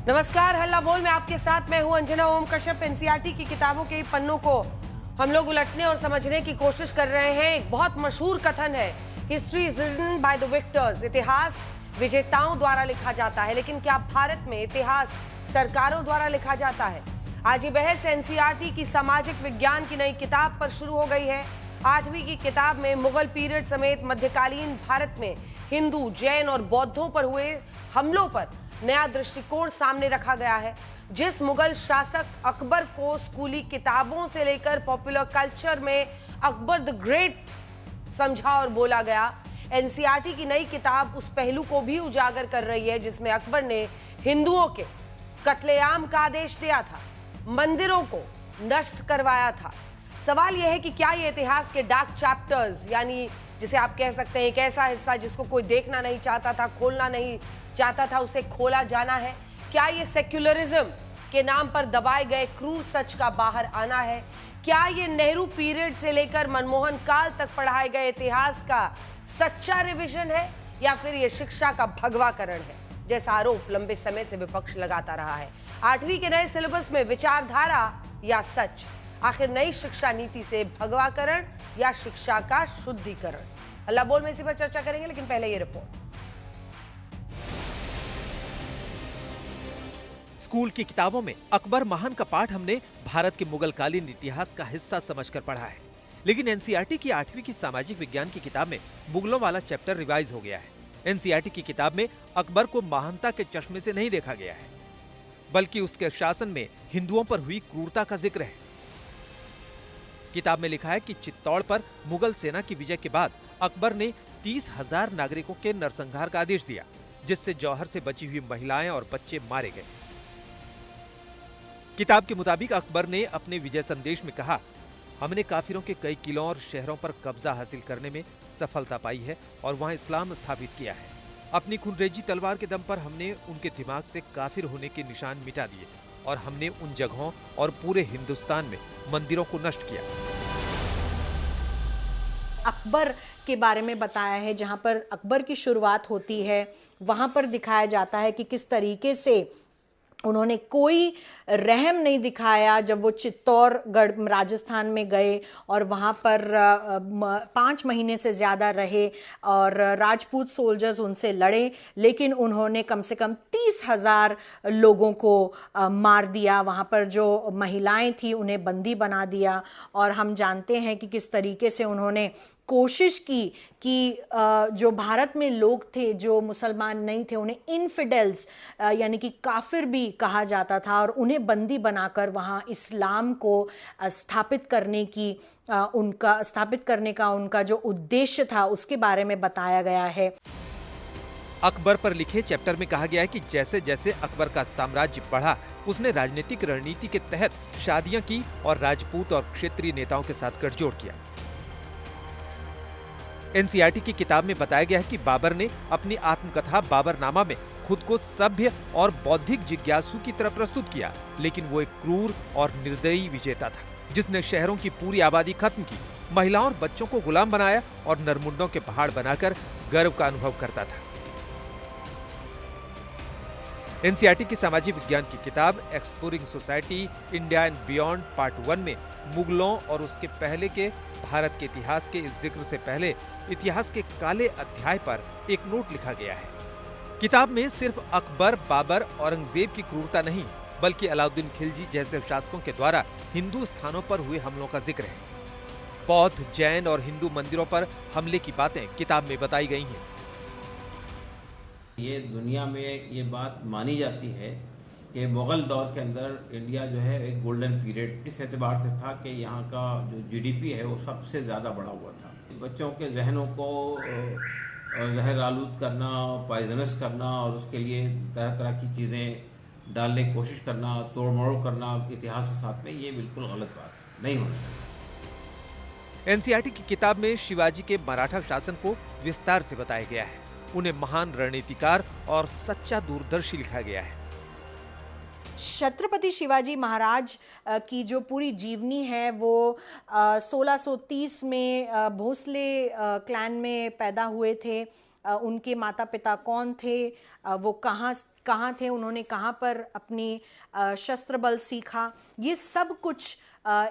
नमस्कार, हल्ला बोल में आपके साथ मैं हूं अंजना ओम कश्यप। एनसीईआरटी की किताबों के पन्नों को हम लोग उलटने और समझने की कोशिश कर रहे हैं। एक बहुत मशहूर कथन है, history is written by the victors. इतिहास विजेताओं द्वारा लिखा जाता है, लेकिन क्या भारत में इतिहास सरकारों द्वारा लिखा जाता है? आज ये बहस एनसीईआरटी की सामाजिक विज्ञान की नई किताब पर शुरू हो गई है। 8वीं की किताब में मुगल पीरियड समेत मध्यकालीन भारत में हिंदू, जैन और बौद्धों पर हुए हमलों पर नया दृष्टिकोण सामने रखा गया है। जिस मुगल शासक अकबर को स्कूली किताबों से लेकर पॉपुलर कल्चर में अकबर द ग्रेट समझा और बोला गया, एनसीईआरटी की नई किताब उस पहलू को भी उजागर कर रही है जिसमें अकबर ने हिंदुओं के कत्लेआम का आदेश दिया था, मंदिरों को नष्ट करवाया था। सवाल यह है कि क्या ये इतिहास के डार्क चैप्टर्स, यानी जिसे आप कह सकते हैं एक ऐसा हिस्सा जिसको कोई देखना नहीं चाहता था, खोलना नहीं चाहता था, उसे खोला जाना है? क्या ये सेक्युलरिज्म के नाम पर दबाए गए क्रूर सच का बाहर आना है? क्या ये नेहरू पीरियड से लेकर मनमोहन काल तक पढ़ाए गए इतिहास का सच्चा रिवीजन है, या फिर ये शिक्षा का भगवाकरण है, जैसा आरोप लंबे समय से विपक्ष लगाता रहा है? 8वीं के नए सिलेबस में विचारधारा या सच? आखिर नई शिक्षा नीति से भगवाकरण या शिक्षा का शुद्धिकरण? अल्लाह बोल में इसी पर चर्चा करेंगे, लेकिन पहले ये रिपोर्ट। स्कूल की किताबों में अकबर महान का पाठ हमने भारत के मुगलकालीन इतिहास का हिस्सा समझकर पढ़ा है, लेकिन एनसीईआरटी की 8वीं की सामाजिक विज्ञान की किताब में मुगलों वाला चैप्टर रिवाइज हो गया है। एनसीईआरटी की किताब में अकबर को महानता के चश्मे से नहीं देखा गया है, बल्कि उसके शासन में हिंदुओं पर हुई क्रूरता का जिक्र है। किताब में लिखा है कि चित्तौड़ पर मुगल सेना की विजय के बाद अकबर ने 30,000 नागरिकों के नरसंहार का आदेश दिया, जिससे जौहर से बची हुई महिलाएं और बच्चे मारे गए। किताब के मुताबिक अकबर ने अपने विजय संदेश में कहा, हमने काफिरों के कई किलों और शहरों पर कब्जा हासिल करने में सफलता पाई है और वहां इस्लाम स्थापित किया है। अपनी खूनरेजी तलवार के दम पर हमने उनके दिमाग से काफिर होने के निशान मिटा दिए और हमने उन जगहों और पूरे हिंदुस्तान में मंदिरों को नष्ट किया। अकबर के बारे में बताया है, जहां पर अकबर की शुरुआत होती है वहां पर दिखाया जाता है कि किस तरीके से उन्होंने कोई रहम नहीं दिखाया जब वो चित्तौड़गढ़ राजस्थान में गए और वहाँ पर 5 महीने से ज़्यादा रहे और राजपूत सोल्जर्स उनसे लड़े, लेकिन उन्होंने कम से कम 30,000 लोगों को मार दिया। वहाँ पर जो महिलाएं थी उन्हें बंदी बना दिया। और हम जानते हैं कि किस तरीके से उन्होंने कोशिश की कि जो भारत में लोग थे जो मुसलमान नहीं थे उन्हें इनफिडेल्स यानी कि काफिर भी कहा जाता था, और उन्हें बंदी बनाकर वहाँ इस्लाम को स्थापित करने का उनका जो उद्देश्य था उसके बारे में बताया गया है। अकबर पर लिखे चैप्टर में कहा गया है कि जैसे जैसे अकबर का साम्राज्य बढ़ा, उसने राजनीतिक रणनीति के तहत शादियां की और राजपूत और क्षेत्रीय नेताओं के साथ गठजोड़ किया। एनसीईआरटी की किताब में बताया गया है कि बाबर ने अपनी आत्मकथा बाबरनामा में खुद को सभ्य और बौद्धिक जिज्ञासु की तरह प्रस्तुत किया, लेकिन वो एक क्रूर और निर्दयी विजेता था जिसने शहरों की पूरी आबादी खत्म की, महिलाओं और बच्चों को गुलाम बनाया और नरमुंडों के पहाड़ बनाकर गर्व का अनुभव करता था। एनसीईआरटी की सामाजिक विज्ञान की किताब exploring society India and beyond part 1 में मुगलों और उसके पहले के भारत के इतिहास के इस जिक्र से पहले इतिहास के काले अध्याय पर एक नोट लिखा गया है। किताब में सिर्फ अकबर, बाबर, औरंगजेब की क्रूरता नहीं, बल्कि अलाउद्दीन खिलजी जैसे शासकों के द्वारा हिंदू स्थानों पर हुए हमलों का जिक्र है। बौद्ध, जैन और हिंदू मंदिरों पर हमले की बातें किताब में बताई गई हैं। ये दुनिया में ये बात मानी जाती है कि मुग़ल दौर के अंदर इंडिया जो है एक गोल्डन पीरियड इस एतबार से था कि यहाँ का जो जीडीपी है वो सबसे ज़्यादा बढ़ा हुआ था। बच्चों के जहनों को जहर आलूद करना, पॉइजनस करना और उसके लिए तरह तरह की चीज़ें डालने की कोशिश करना, तोड़ मरोड़ करना इतिहास के साथ में, ये बिल्कुल गलत बात नहीं होनी चाहिए। एनसीईआरटी की किताब में शिवाजी के मराठा शासन को विस्तार से बताया गया है। उन्हें महान रणनीतिकार और सच्चा दूरदर्शी लिखा गया है। छत्रपति शिवाजी महाराज की जो पूरी जीवनी है वो 1630 में भोसले क्लैन में पैदा हुए थे। उनके माता पिता कौन थे, वो कहाँ कहाँ थे, उन्होंने कहाँ पर अपनी शस्त्र बल सीखा, ये सब कुछ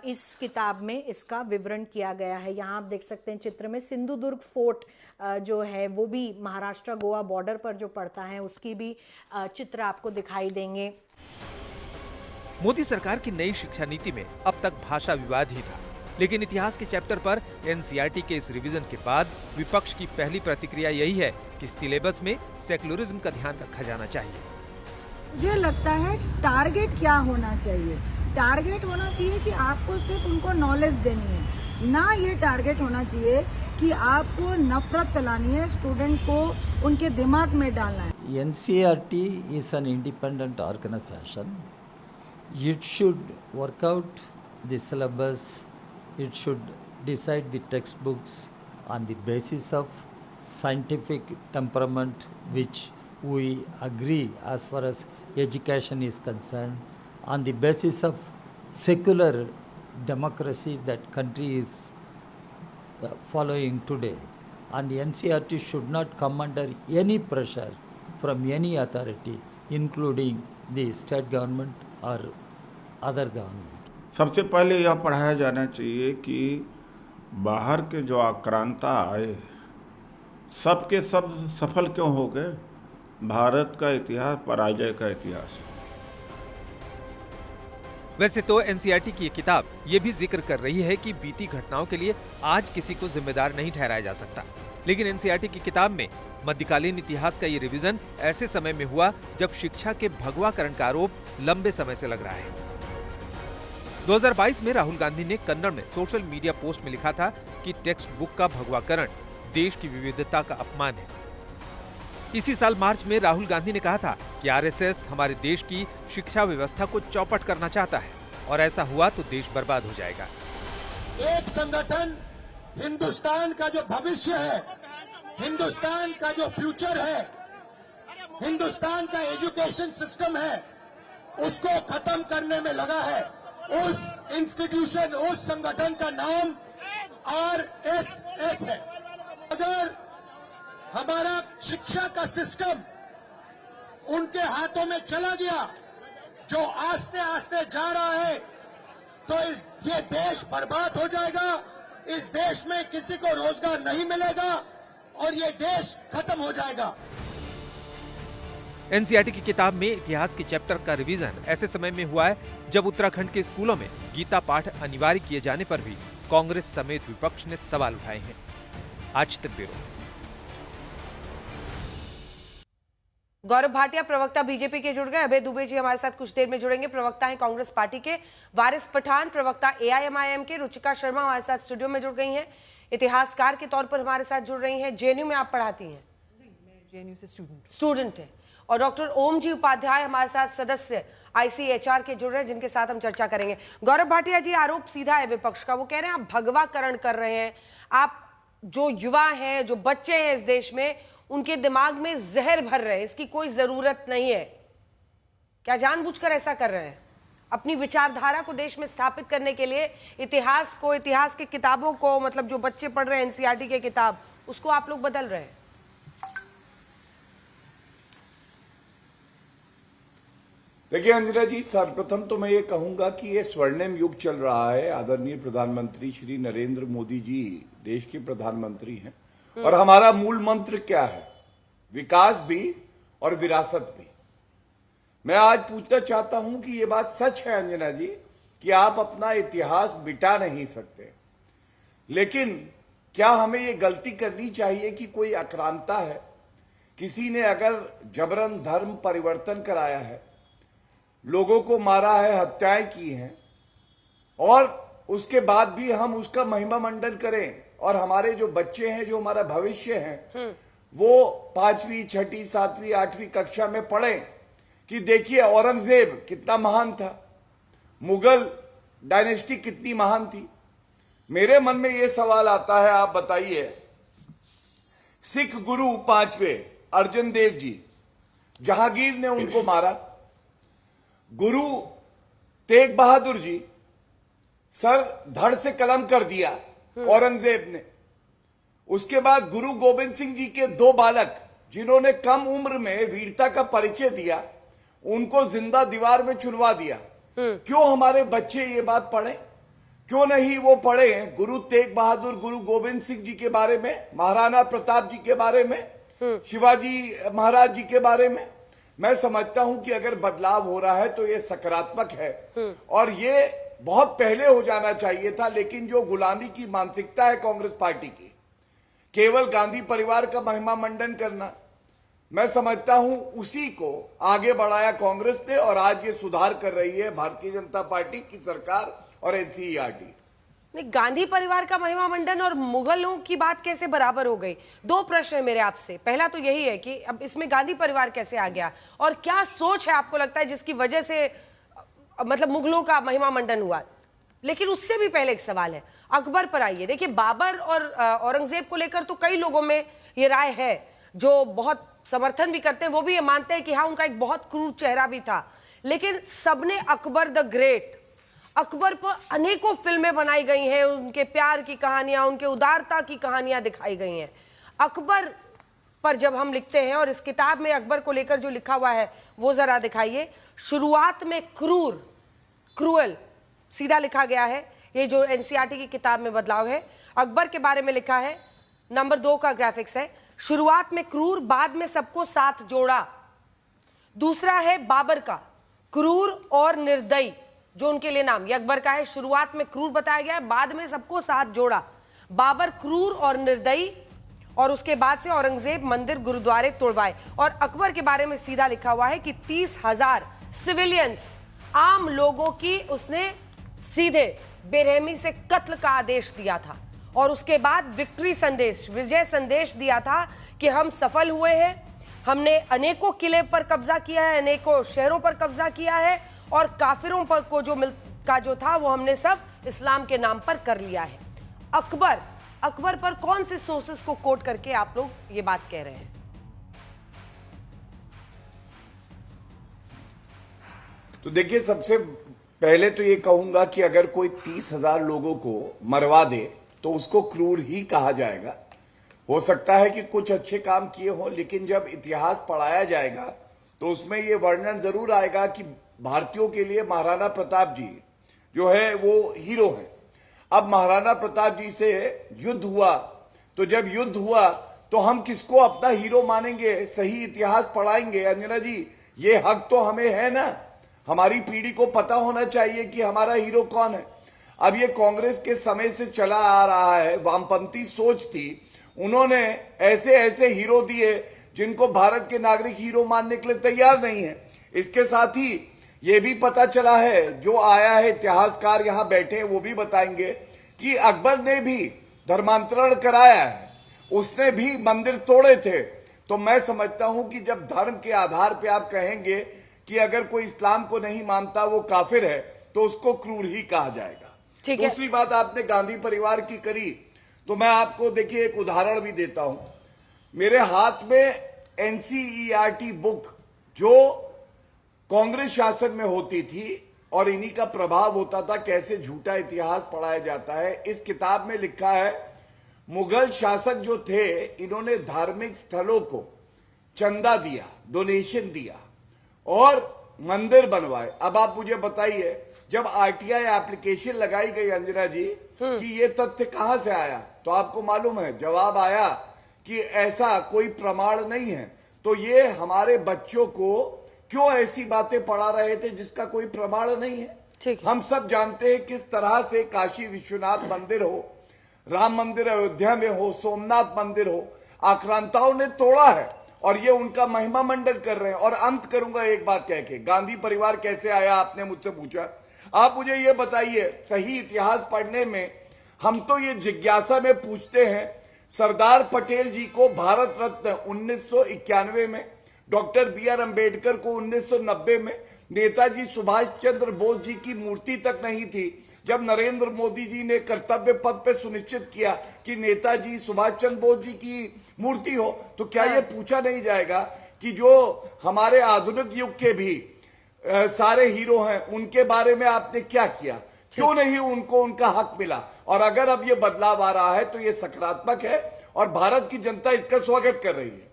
इस किताब में इसका विवरण किया गया है। यहाँ आप देख सकते हैं चित्र में सिंधुदुर्ग फोर्ट जो है वो भी महाराष्ट्र गोवा बॉर्डर पर जो पड़ता है उसकी भी चित्र आपको दिखाई देंगे। मोदी सरकार की नई शिक्षा नीति में अब तक भाषा विवाद ही था, लेकिन इतिहास के चैप्टर पर एनसीईआरटी के इस रिवीजन के बाद विपक्ष की पहली प्रतिक्रिया यही है कि सिलेबस में सेक्युलरिज्म का ध्यान रखा जाना चाहिए। मुझे लगता है टारगेट क्या होना चाहिए, टारगेट होना चाहिए कि आपको सिर्फ उनको नॉलेज देनी है, ना ये टारगेट होना चाहिए कि आपको नफरत फैलानी है, स्टूडेंट को उनके दिमाग में डालना है। NCERT is an independent organization. It should work out the syllabus. It should decide the textbooks on the basis of scientific temperament, which we agree as far as education is concerned, on the basis of secular democracy that country is following today. And the NCERT should not come under any pressure from any authority, including the state government or other government. सबसे पहले यह पढ़ाया जाना चाहिए कि बाहर के जो आक्रांता आए सब के सब सफल क्यों हो गए। भारत का इतिहास पराजय का इतिहास है। वैसे तो एनसीईआरटी की ये किताब ये भी जिक्र कर रही है कि बीती घटनाओं के लिए आज किसी को जिम्मेदार नहीं ठहराया जा सकता, लेकिन एनसीईआरटी की किताब में मध्यकालीन इतिहास का ये रिवीजन ऐसे समय में हुआ जब शिक्षा के भगवाकरण का आरोप लंबे समय से लग रहा है। 2022 में राहुल गांधी ने कन्नड़ में सोशल मीडिया पोस्ट में लिखा था कि टेक्स्ट बुक का भगवाकरण देश की विविधता का अपमान है। इसी साल मार्च में राहुल गांधी ने कहा था कि आरएसएस हमारे देश की शिक्षा व्यवस्था को चौपट करना चाहता है और ऐसा हुआ तो देश बर्बाद हो जाएगा। एक संगठन हिंदुस्तान का जो भविष्य है, हिंदुस्तान का जो फ्यूचर है, हिंदुस्तान का एजुकेशन सिस्टम है, उसको खत्म करने में लगा है। उस इंस्टीट्यूशन, उस संगठन का नाम आरएसएस है। अगर हमारा शिक्षा का सिस्टम उनके हाथों में चला गया, जो आस्ते आस्ते जा रहा है, तो ये देश बर्बाद हो जाएगा। इस देश में किसी को रोजगार नहीं मिलेगा और ये देश खत्म हो जाएगा। एनसीईआरटी की किताब में इतिहास के चैप्टर का रिवीजन ऐसे समय में हुआ है जब उत्तराखंड के स्कूलों में गीता पाठ अनिवार्य किए जाने पर भी कांग्रेस समेत विपक्ष ने सवाल उठाए हैं। आज तक ब्यूरो। गौरव भाटिया प्रवक्ता बीजेपी के जुड़ गए। अभय दुबे जी हमारे साथ कुछ देर में जुड़ेंगे। प्रवक्ता हैं कांग्रेस पार्टी के। वारिस पठान प्रवक्ता एआईएमआईएम के। रुचिका शर्मा हमारे साथ स्टूडियो में जुड़ गई हैं, इतिहासकार के तौर पर हमारे साथ जुड़ रही हैं। जेएनयू में आप पढ़ाती हैं? मैं जेएनयू से स्टूडेंट है। और डॉक्टर ओम जी उपाध्याय हमारे साथ सदस्य आईसीएचआर के जुड़ रहे हैं, जिनके साथ हम चर्चा करेंगे। गौरव भाटिया जी, आरोप सीधा है विपक्ष का। वो कह रहे हैं आप भगवाकरण कर रहे हैं, आप जो युवा हैं, जो बच्चे हैं इस देश में, उनके दिमाग में जहर भर रहे हैं। इसकी कोई जरूरत नहीं है। क्या जानबूझकर ऐसा कर रहे हैं? अपनी विचारधारा को देश में स्थापित करने के लिए इतिहास को, इतिहास की किताबों को, मतलब जो बच्चे पढ़ रहे हैं एनसीईआरटी के किताब, उसको आप लोग बदल रहे हैं। देखिए अंजना जी, सर्वप्रथम तो मैं ये कहूंगा कि ये स्वर्णिम युग चल रहा है। आदरणीय प्रधानमंत्री श्री नरेंद्र मोदी जी देश के प्रधानमंत्री हैं और हमारा मूल मंत्र क्या है? विकास भी और विरासत भी। मैं आज पूछना चाहता हूं कि ये बात सच है अंजना जी कि आप अपना इतिहास मिटा नहीं सकते, लेकिन क्या हमें ये गलती करनी चाहिए कि कोई आक्रांता है, किसी ने अगर जबरन धर्म परिवर्तन कराया है, लोगों को मारा है, हत्याएं की हैं, और उसके बाद भी हम उसका महिमा मंडन करें और हमारे जो बच्चे हैं, जो हमारा भविष्य है, वो 5वीं, 6ठी, 7वीं, 8वीं कक्षा में पढ़ें कि देखिए औरंगजेब कितना महान था, मुगल डायनेस्टी कितनी महान थी। मेरे मन में यह सवाल आता है, आप बताइए, सिख गुरु 5वें अर्जन देव जी, जहांगीर ने उनको मारा, गुरु तेग बहादुर जी सर धड़ से कलम कर दिया औरंगजेब ने। उसके बाद गुरु गोविंद सिंह जी के 2 बालक जिन्होंने कम उम्र में वीरता का परिचय दिया, उनको जिंदा दीवार में चुनवा दिया। क्यों हमारे बच्चे ये बात पढ़े? क्यों नहीं वो पढ़े गुरु तेग बहादुर, गुरु गोविंद सिंह जी के बारे में, महाराणा प्रताप जी के बारे में, शिवाजी महाराज जी के बारे में? मैं समझता हूं कि अगर बदलाव हो रहा है तो ये सकारात्मक है और ये बहुत पहले हो जाना चाहिए था। लेकिन जो गुलामी की मानसिकता है कांग्रेस पार्टी की, केवल गांधी परिवार का महिमा मंडन करना, मैं समझता हूं उसी को आगे बढ़ाया कांग्रेस ने और आज ये सुधार कर रही है भारतीय जनता पार्टी की सरकार और एनसीईआरटी। नहीं, गांधी परिवार का महिमा मंडन और मुगलों की बात कैसे बराबर हो गई? दो प्रश्न है मेरे आपसे। पहला तो यही है कि अब इसमें गांधी परिवार कैसे आ गया और क्या सोच है आपको लगता है जिसकी वजह से मतलब मुगलों का महिमा मंडन हुआ? लेकिन उससे भी पहले एक सवाल है, अकबर पर आइए। देखिए, बाबर और औरंगजेब को लेकर तो कई लोगों में ये राय है जो बहुत समर्थन भी करते हैं, वो भी ये मानते हैं कि हाँ, उनका एक बहुत क्रूर चेहरा भी था। लेकिन सबने अकबर द ग्रेट, अकबर पर अनेकों फिल्में बनाई गई हैं, उनके प्यार की कहानियां, उनके उदारता की कहानियां दिखाई गई हैं। अकबर पर जब हम लिखते हैं, और इस किताब में अकबर को लेकर जो लिखा हुआ है वो जरा दिखाइए। शुरुआत में क्रूअल सीधा लिखा गया है, ये जो एनसीईआरटी की किताब में बदलाव है। अकबर के बारे में लिखा है, नंबर 2 का ग्राफिक्स है, शुरुआत में क्रूर, बाद में सबको साथ जोड़ा। दूसरा है बाबर का, क्रूर और निर्दयी, जो उनके लिए नाम, ये अकबर का है। शुरुआत में क्रूर बताया गया है, बाद में सबको साथ जोड़ा। बाबर क्रूर और निर्दयी, और उसके बाद से औरंगजेब मंदिर गुरुद्वारे तोड़वाए। और अकबर के बारे में सीधा लिखा हुआ है कि 30,000 सिविलियंस, आम लोगों की उसने सीधे बेरहमी से कत्ल का आदेश दिया था। और उसके बाद विक्ट्री संदेश, विजय संदेश दिया था कि हम सफल हुए हैं, हमने अनेकों किले पर कब्जा किया है, अनेकों शहरों पर कब्जा किया है, और काफिरों पर को जो था वो हमने सब इस्लाम के नाम पर कर लिया है। अकबर पर कौन से सोर्सेस को कोट करके आप लोग ये बात कह रहे हैं? तो देखिए, सबसे पहले तो ये कहूंगा कि अगर कोई 30,000 लोगों को मरवा दे तो उसको क्रूर ही कहा जाएगा। हो सकता है कि कुछ अच्छे काम किए हों, लेकिन जब इतिहास पढ़ाया जाएगा तो उसमें ये वर्णन जरूर आएगा कि भारतीयों के लिए महाराणा प्रताप जी जो है वो हीरो हैं। अब महाराणा प्रताप जी से युद्ध हुआ, तो जब युद्ध हुआ तो हम किसको अपना हीरो मानेंगे? सही इतिहास पढ़ाएंगे। अंजना जी, ये हक तो हमें है ना, हमारी पीढ़ी को पता होना चाहिए कि हमारा हीरो कौन है। अब ये कांग्रेस के समय से चला आ रहा है, वामपंथी सोच थी, उन्होंने ऐसे ऐसे हीरो दिए जिनको भारत के नागरिक हीरो मानने के लिए तैयार नहीं है। इसके साथ ही ये भी पता चला है, जो आया है इतिहासकार यहां बैठे हैं वो भी बताएंगे कि अकबर ने भी धर्मांतरण कराया है, उसने भी मंदिर तोड़े थे। तो मैं समझता हूं कि जब धर्म के आधार पे आप कहेंगे कि अगर कोई इस्लाम को नहीं मानता वो काफिर है, तो उसको क्रूर ही कहा जाएगा। दूसरी बात आपने गांधी परिवार की करी, तो मैं आपको देखिए एक उदाहरण भी देता हूं। मेरे हाथ में एनसीईआरटी बुक जो कांग्रेस शासन में होती थी और इन्हीं का प्रभाव होता था, कैसे झूठा इतिहास पढ़ाया जाता है। इस किताब में लिखा है, मुगल शासक जो थे इन्होंने धार्मिक स्थलों को चंदा दिया, डोनेशन दिया और मंदिर बनवाए। अब आप मुझे बताइए, जब आरटीआई एप्लीकेशन लगाई गई अंजना जी कि ये तथ्य कहां से आया, तो आपको मालूम है जवाब आया कि ऐसा कोई प्रमाण नहीं है। तो ये हमारे बच्चों को क्यों ऐसी बातें पढ़ा रहे थे जिसका कोई प्रमाण नहीं है? हम सब जानते हैं किस तरह से काशी विश्वनाथ मंदिर हो, राम मंदिर अयोध्या में हो, सोमनाथ मंदिर हो, आक्रांताओं ने तोड़ा है और ये उनका महिमा मंडन कर रहे हैं। और अंत करूंगा एक बात कह के, गांधी परिवार कैसे आया आपने मुझसे पूछा। आप मुझे ये बताइए, सही इतिहास पढ़ने में हम तो ये जिज्ञासा में पूछते हैं, सरदार पटेल जी को भारत रत्न 1991 में, डॉक्टर BR अम्बेडकर को 1990 में, नेताजी सुभाष चंद्र बोस जी की मूर्ति तक नहीं थी। जब नरेंद्र मोदी जी ने कर्तव्य पद पे सुनिश्चित किया कि नेताजी सुभाष चंद्र बोस जी की मूर्ति हो, तो क्या ये पूछा नहीं जाएगा कि जो हमारे आधुनिक युग के भी सारे हीरो हैं उनके बारे में आपने क्या किया? क्यों नहीं उनको उनका हक मिला? और अगर अब ये बदलाव आ रहा है तो ये सकारात्मक है और भारत की जनता इसका स्वागत कर रही है।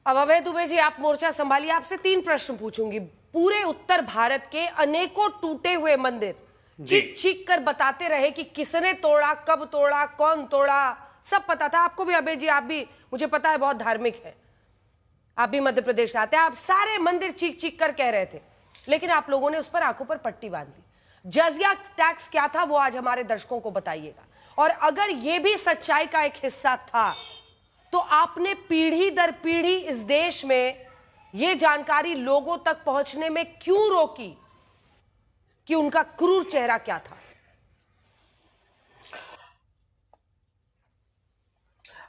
अब अभय दुबे जी, आप मोर्चा संभालिए। आपसे 3 प्रश्न पूछूंगी। पूरे उत्तर भारत के अनेकों टूटे हुए मंदिर चीख चीख कर बताते रहे कि किसने तोड़ा, कब तोड़ा, कौन तोड़ा, सब पता था आपको भी। अभय जी, आप भी, मुझे पता है, बहुत धार्मिक है, आप भी मध्य प्रदेश से आते हैं, आप सारे मंदिर चीख चीख कर कह रहे थे, लेकिन आप लोगों ने उस पर आंखों पर पट्टी बांध ली। जजिया टैक्स क्या था वो आज हमारे दर्शकों को बताइएगा, और अगर ये भी सच्चाई का एक हिस्सा था तो आपने पीढ़ी दर पीढ़ी इस देश में ये जानकारी लोगों तक पहुंचने में क्यों रोकी कि उनका क्रूर चेहरा क्या था?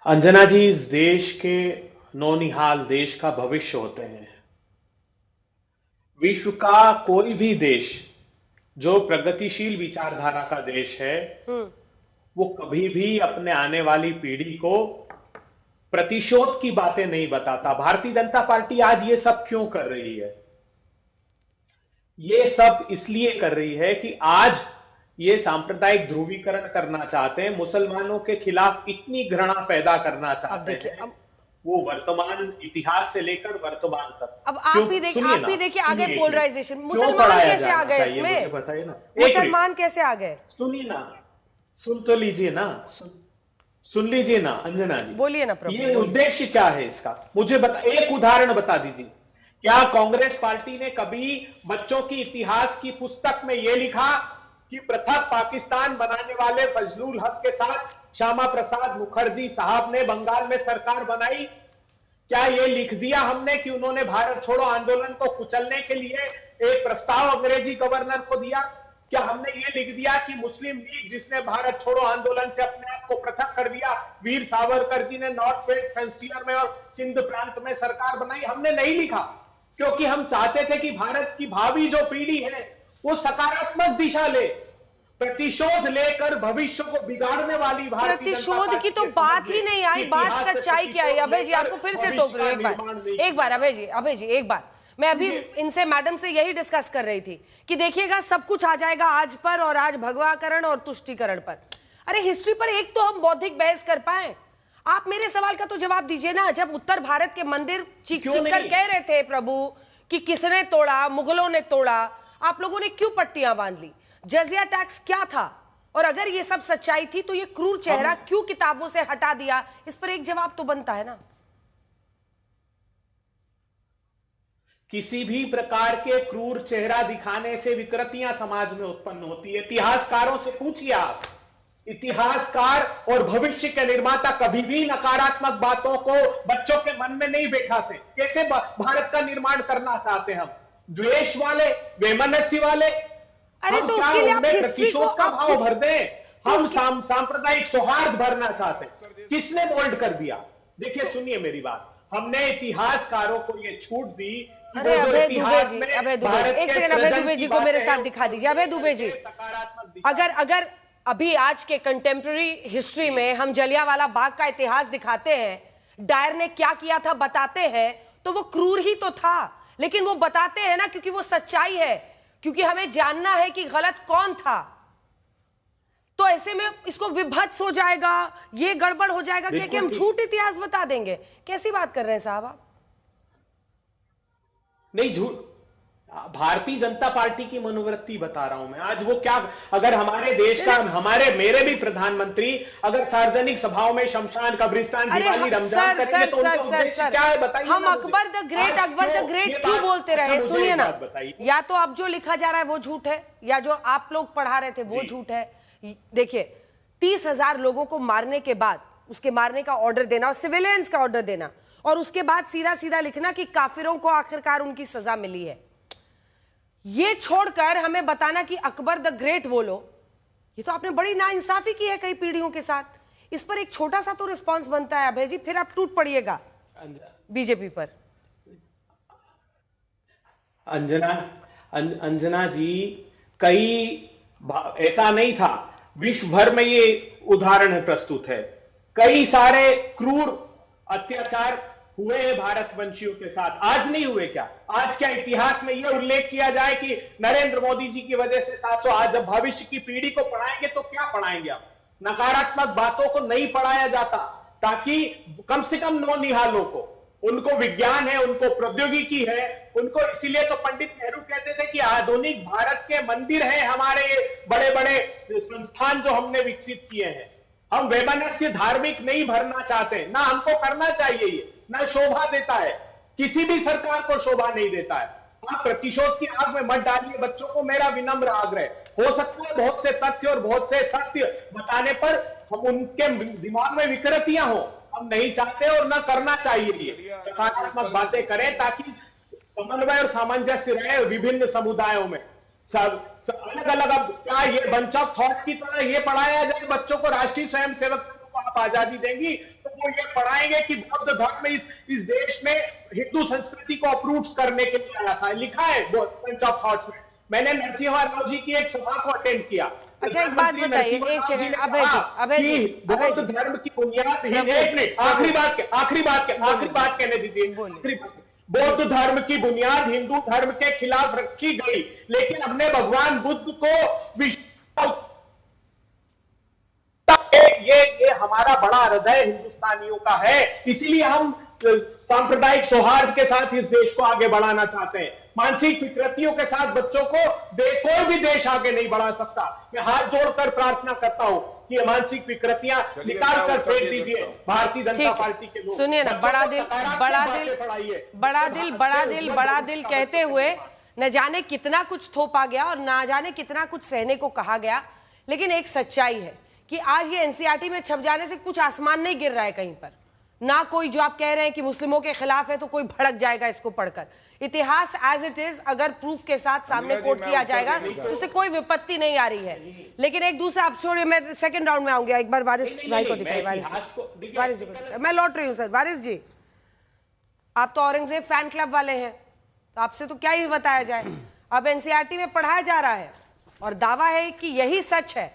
अंजना जी, इस देश के नौनिहाल देश का भविष्य होते हैं। विश्व का कोई भी देश जो प्रगतिशील विचारधारा का देश है वो कभी भी अपने आने वाली पीढ़ी को प्रतिशोध की बातें नहीं बताता। भारतीय जनता पार्टी आज ये सब क्यों कर रही है? ये सब इसलिए कर रही है कि आज ये सांप्रदायिक ध्रुवीकरण करना चाहते हैं, मुसलमानों के खिलाफ इतनी घृणा पैदा करना चाहते हैं, वो वर्तमान इतिहास से लेकर वर्तमान तक। अब आप भी देखिए आगे पोलराइजेशन, मुसलमान कैसे आ गए इसमें? बताइए ना, मुसलमान कैसे आ गए? सुनिए ना, सुन तो लीजिए ना, सुन लीजिए ना अंजना जी, बोलिए ना प्रभु। ये उद्देश्य क्या है इसका, मुझे एक उदाहरण बता दीजिए। क्या कांग्रेस पार्टी ने कभी बच्चों की इतिहास की पुस्तक में यह लिखा कि पृथक पाकिस्तान बनाने वाले फजलुल हक के साथ श्यामा प्रसाद मुखर्जी साहब ने बंगाल में सरकार बनाई? क्या यह लिख दिया हमने कि उन्होंने भारत छोड़ो आंदोलन को कुचलने के लिए एक प्रस्ताव अंग्रेजी गवर्नर को दिया? क्या हमने ये लिख दिया कि मुस्लिम लीग, जिसने भारत छोड़ो आंदोलन से अपने आप को पृथक कर दिया, वीर सावरकर जी ने नॉर्थ वेस्ट फ्रंटियर में और सिंध प्रांत में सरकार बनाई? हमने नहीं लिखा, क्योंकि हम चाहते थे कि भारत की भावी जो पीढ़ी है वो सकारात्मक दिशा ले, प्रतिशोध लेकर भविष्य को बिगाड़ने वाली भारतीय प्रतिशोध की तो बात ही नहीं आई, बात सच्चाई की आई। अभय जी, आपको फिर से टोक रही हूं एक बार अभय जी एक बार। मैं अभी इनसे, मैडम से यही डिस्कस कर रही थी कि देखिएगा सब कुछ आ जाएगा आज पर, और आज भगवाकरण और तुष्टिकरण पर। अरे हिस्ट्री पर एक तो हम बौद्धिक बहस कर पाए। आप मेरे सवाल का तो जवाब दीजिए ना। जब उत्तर भारत के मंदिर चीख चीख कर कह रहे थे प्रभु कि किसने तोड़ा, मुगलों ने तोड़ा, आप लोगों ने क्यों पट्टियां बांध ली? जजिया टैक्स क्या था? और अगर ये सब सच्चाई थी तो ये क्रूर चेहरा क्यों किताबों से हटा दिया? इस पर एक जवाब तो बनता है ना। किसी भी प्रकार के क्रूर चेहरा दिखाने से विकृतियां समाज में उत्पन्न होती है। इतिहासकारों से पूछिए आप, इतिहासकार और भविष्य के निर्माता कभी भी नकारात्मक बातों को बच्चों के मन में नहीं बैठाते। कैसे भारत का निर्माण करना चाहते हम? द्वेष वाले, वैमनस्य वाले? अरे तो उसके लिए आप प्रतिशोध का भाव भर दें? हम सांप्रदायिक सौहार्द भरना चाहते हैं। किसने मोल्ड कर दिया? देखिए, सुनिए मेरी बात, हमने इतिहासकारों को ये छूट दी। अरे अभय दुबे जी, एक सेकंड, अभय दुबे जी को मेरे साथ दिखा दीजिए। अभय दुबे जी, अगर अभी आज के कंटेम्प्रेरी हिस्ट्री में हम जलियांवाला बाग का इतिहास दिखाते हैं, डायर ने क्या किया था बताते हैं, तो वो क्रूर ही तो था, लेकिन वो बताते हैं ना क्योंकि वो सच्चाई है, क्योंकि हमें जानना है कि गलत कौन था। तो ऐसे में इसको विभत्स हो जाएगा, ये गड़बड़ हो जाएगा कि हम झूठ इतिहास बता देंगे। कैसी बात कर रहे हैं साहब आप? नहीं, झूठ, भारतीय जनता पार्टी की मनोवृत्ति बता रहा हूं मैं। आज वो क्या, अगर हमारे देश का, मेरे भी प्रधानमंत्री अगर सार्वजनिक सभाओं में शमशान, कब्रिस्तान, दिवाली, रमजान करेंगे तो उनका उद्देश्य क्या है बताइए? हम अकबर द ग्रेट क्यों बोलते रहे? सुनिए ना, या तो अब जो लिखा जा रहा है वो झूठ है, या जो आप लोग पढ़ा रहे थे वो झूठ है। देखिए, 30,000 लोगों को मारने के बाद उसके मारने का ऑर्डर देना और सिविलियंस का ऑर्डर देना, और उसके बाद सीधा सीधा लिखना कि काफिरों को आखिरकार उनकी सजा मिली है, ये छोड़कर हमें बताना कि अकबर द ग्रेट बोलो, ये तो आपने बड़ी नाइंसाफी की है कई पीढ़ियों के साथ। इस पर एक छोटा सा तो रिस्पांस बनता है अभय जी, फिर आप टूट पड़िएगा बीजेपी पर। अंजना जी, ऐसा नहीं था, विश्व भर में ये उदाहरण प्रस्तुत है। कई सारे क्रूर अत्याचार हुए हैं भारतवंशियों के साथ। आज नहीं हुए क्या? आज क्या इतिहास में यह उल्लेख किया जाए कि नरेंद्र मोदी जी की वजह से 700? आज जब भविष्य की पीढ़ी को पढ़ाएंगे तो क्या पढ़ाएंगे? आप नकारात्मक बातों को नहीं पढ़ाया जाता, ताकि कम से कम नौनिहालों को उनको विज्ञान है, उनको प्रौद्योगिकी है, उनको इसीलिए तो पंडित नेहरू कहते थे कि आधुनिक भारत के मंदिर हैं हमारे ये बड़े बड़े संस्थान जो हमने विकसित किए हैं। हम वैमनस्य धार्मिक नहीं भरना चाहते, ना हमको करना चाहिए ये, ना शोभा देता है, किसी भी सरकार को शोभा नहीं देता है। आप प्रतिशोध की आग में मत डालिए बच्चों को, मेरा विनम्र आग्रह। हो सकता है बहुत से तथ्य और बहुत से सत्य बताने पर हम उनके दिमाग में विकृतियां हो, हम नहीं चाहते और ना करना चाहिए। सकारात्मक बातें करें ताकि समन्वय और सामंजस्य रहे विभिन्न समुदायों में। सब अलग अलग, अब क्या ये बंच ऑफ थॉट की तरह ये पढ़ाया जाए बच्चों को? राष्ट्रीय स्वयंसेवक संघ को आप आजादी देंगी तो वो ये पढ़ाएंगे कि बौद्ध धर्म इस देश में हिंदू संस्कृति को अप्रूव करने के लिए आया था, लिखा है बंच ऑफ थॉट्स में। मैंने नरसिम्हा राव जी की एक सभा को अटेंड किया। अच्छा, एक बात बताइए, एक सेकंड, अभय जी, बौद्ध धर्म की बुनियाद, एक मिनट, आखिरी बात कहने दीजिए। बौद्ध धर्म की बुनियाद हिंदू धर्म के खिलाफ रखी गई, लेकिन हमने भगवान बुद्ध को ये हमारा बड़ा हृदय हिंदुस्तानियों का है, इसीलिए हम सांप्रदायिक सौहार्द के साथ इस देश को आगे बढ़ाना चाहते हैं। मानसिक विकृतियों के साथ बच्चों को कोई भी देश आगे नहीं बढ़ा सकता। मैं हाथ जोड़कर प्रार्थना करता हूं कि ये मानसिक विकृतियां निकाल कर फेंक दीजिए भारतीय जनता पार्टी के लोग। सुनिए ना, बड़ा दिल कहते हुए न जाने कितना कुछ थोपा गया और ना जाने कितना कुछ सहने को कहा गया, लेकिन एक सच्चाई है कि आज ये एनसीईआरटी में छप जाने से कुछ आसमान नहीं गिर रहा है कहीं पर। ना कोई जो आप कह रहे हैं कि मुस्लिमों के खिलाफ है तो कोई भड़क जाएगा इसको पढ़कर। इतिहास एज इट इज अगर प्रूफ के साथ सामने कोट किया जाएगा तो उससे कोई विपत्ति नहीं आ रही है। लेकिन एक दूसरा, आप छोड़िए, मैं सेकंड राउंड में आऊंगा। एक बार वारिस भाई को दिखाइए, वारिस जी को। मैं लौट रही हूँ सर। वारिस जी, आप तो औरंगजेब फैन क्लब वाले हैं, तो आपसे तो क्या ही बताया जाए। अब एनसीईआरटी में पढ़ाया जा रहा है और दावा है कि यही सच है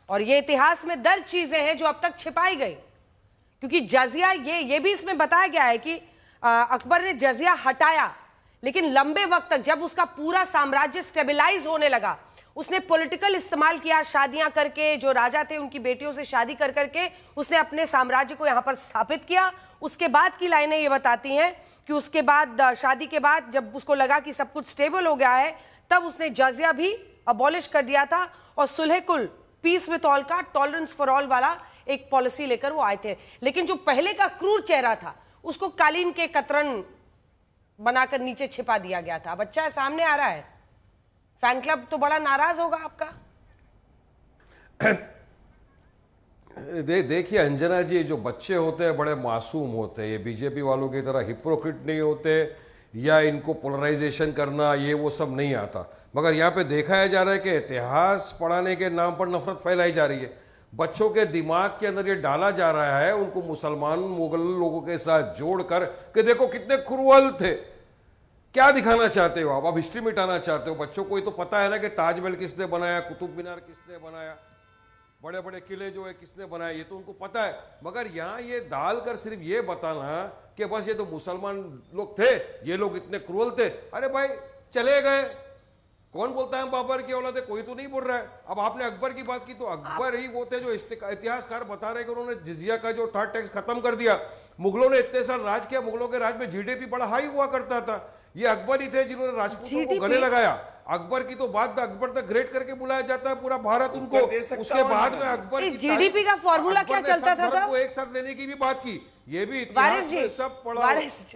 और ये इतिहास में दर्ज चीजें हैं जो अब तक छिपाई गई। क्योंकि जजिया, ये भी इसमें बताया गया है कि अकबर ने जजिया हटाया, लेकिन लंबे वक्त तक जब उसका पूरा साम्राज्य स्टेबलाइज होने लगा, उसने पॉलिटिकल इस्तेमाल किया, शादियां करके, जो राजा थे उनकी बेटियों से शादी कर करके उसने अपने साम्राज्य को यहां पर स्थापित किया। उसके बाद की लाइनें ये बताती हैं कि उसके बाद, शादी के बाद जब उसको लगा कि सब कुछ स्टेबल हो गया है, तब उसने जजिया भी अबॉलिश कर दिया था और सुलह कुल, पीस विथ ऑल का, टॉलरेंस फॉर ऑल वाला एक पॉलिसी लेकर वो आए थे। लेकिन जो पहले का क्रूर चेहरा था उसको कालीन के कतरन बनाकर नीचे छिपा दिया गया था। बच्चा सामने आ रहा है। फैन क्लब तो बड़ा नाराज होगा आपका। देखिए अंजना जी, जो बच्चे होते हैं बड़े मासूम होते हैं, ये बीजेपी वालों की तरह हिपोक्रेट नहीं होते या इनको पोलराइजेशन करना ये वो सब नहीं आता। मगर यहाँ पे दिखाया जा रहा है कि इतिहास पढ़ाने के नाम पर नफरत फैलाई जा रही है। बच्चों के दिमाग के अंदर ये डाला जा रहा है, उनको मुसलमान मुगल लोगों के साथ जोड़कर कि देखो कितने क्रूअल थे। क्या दिखाना चाहते हो आप? हिस्ट्री मिटाना चाहते हो? बच्चों को ही तो पता है ना कि ताजमहल किसने बनाया, कुतुब मीनार किसने बनाया, बड़े बड़े किले जो है किसने बनाए, ये तो उनको पता है। मगर यहाँ ये डालकर सिर्फ ये बताना कि बस ये तो मुसलमान लोग थे, ये लोग इतने क्रूअल थे। अरे भाई चले गए, कौन बोलता है हम बाबर की औलाद है? कोई तो नहीं बोल रहा है। अब आपने अकबर की बात की, तो अकबर ही वो थे जो इतिहासकार बता रहे कि उन्होंने जिजिया का जो था टैक्स खत्म कर दिया। मुगलों ने इतने साल राज किया, मुगलों के राज में जीडीपी बड़ा हाई हुआ करता था। ये अकबर ही थे जिन्होंने राजपूतों को गले लगाया। अकबर की तो बात अकबर द ग्रेट करके बुलाया जाता है पूरा भारत उनको। उसके बाद में अकबर की जीडीपी का फॉर्मूला क्या चलता था? वो एक साथ लेने की भी बात की, ये भी वारिस जी, सब पढ़ा।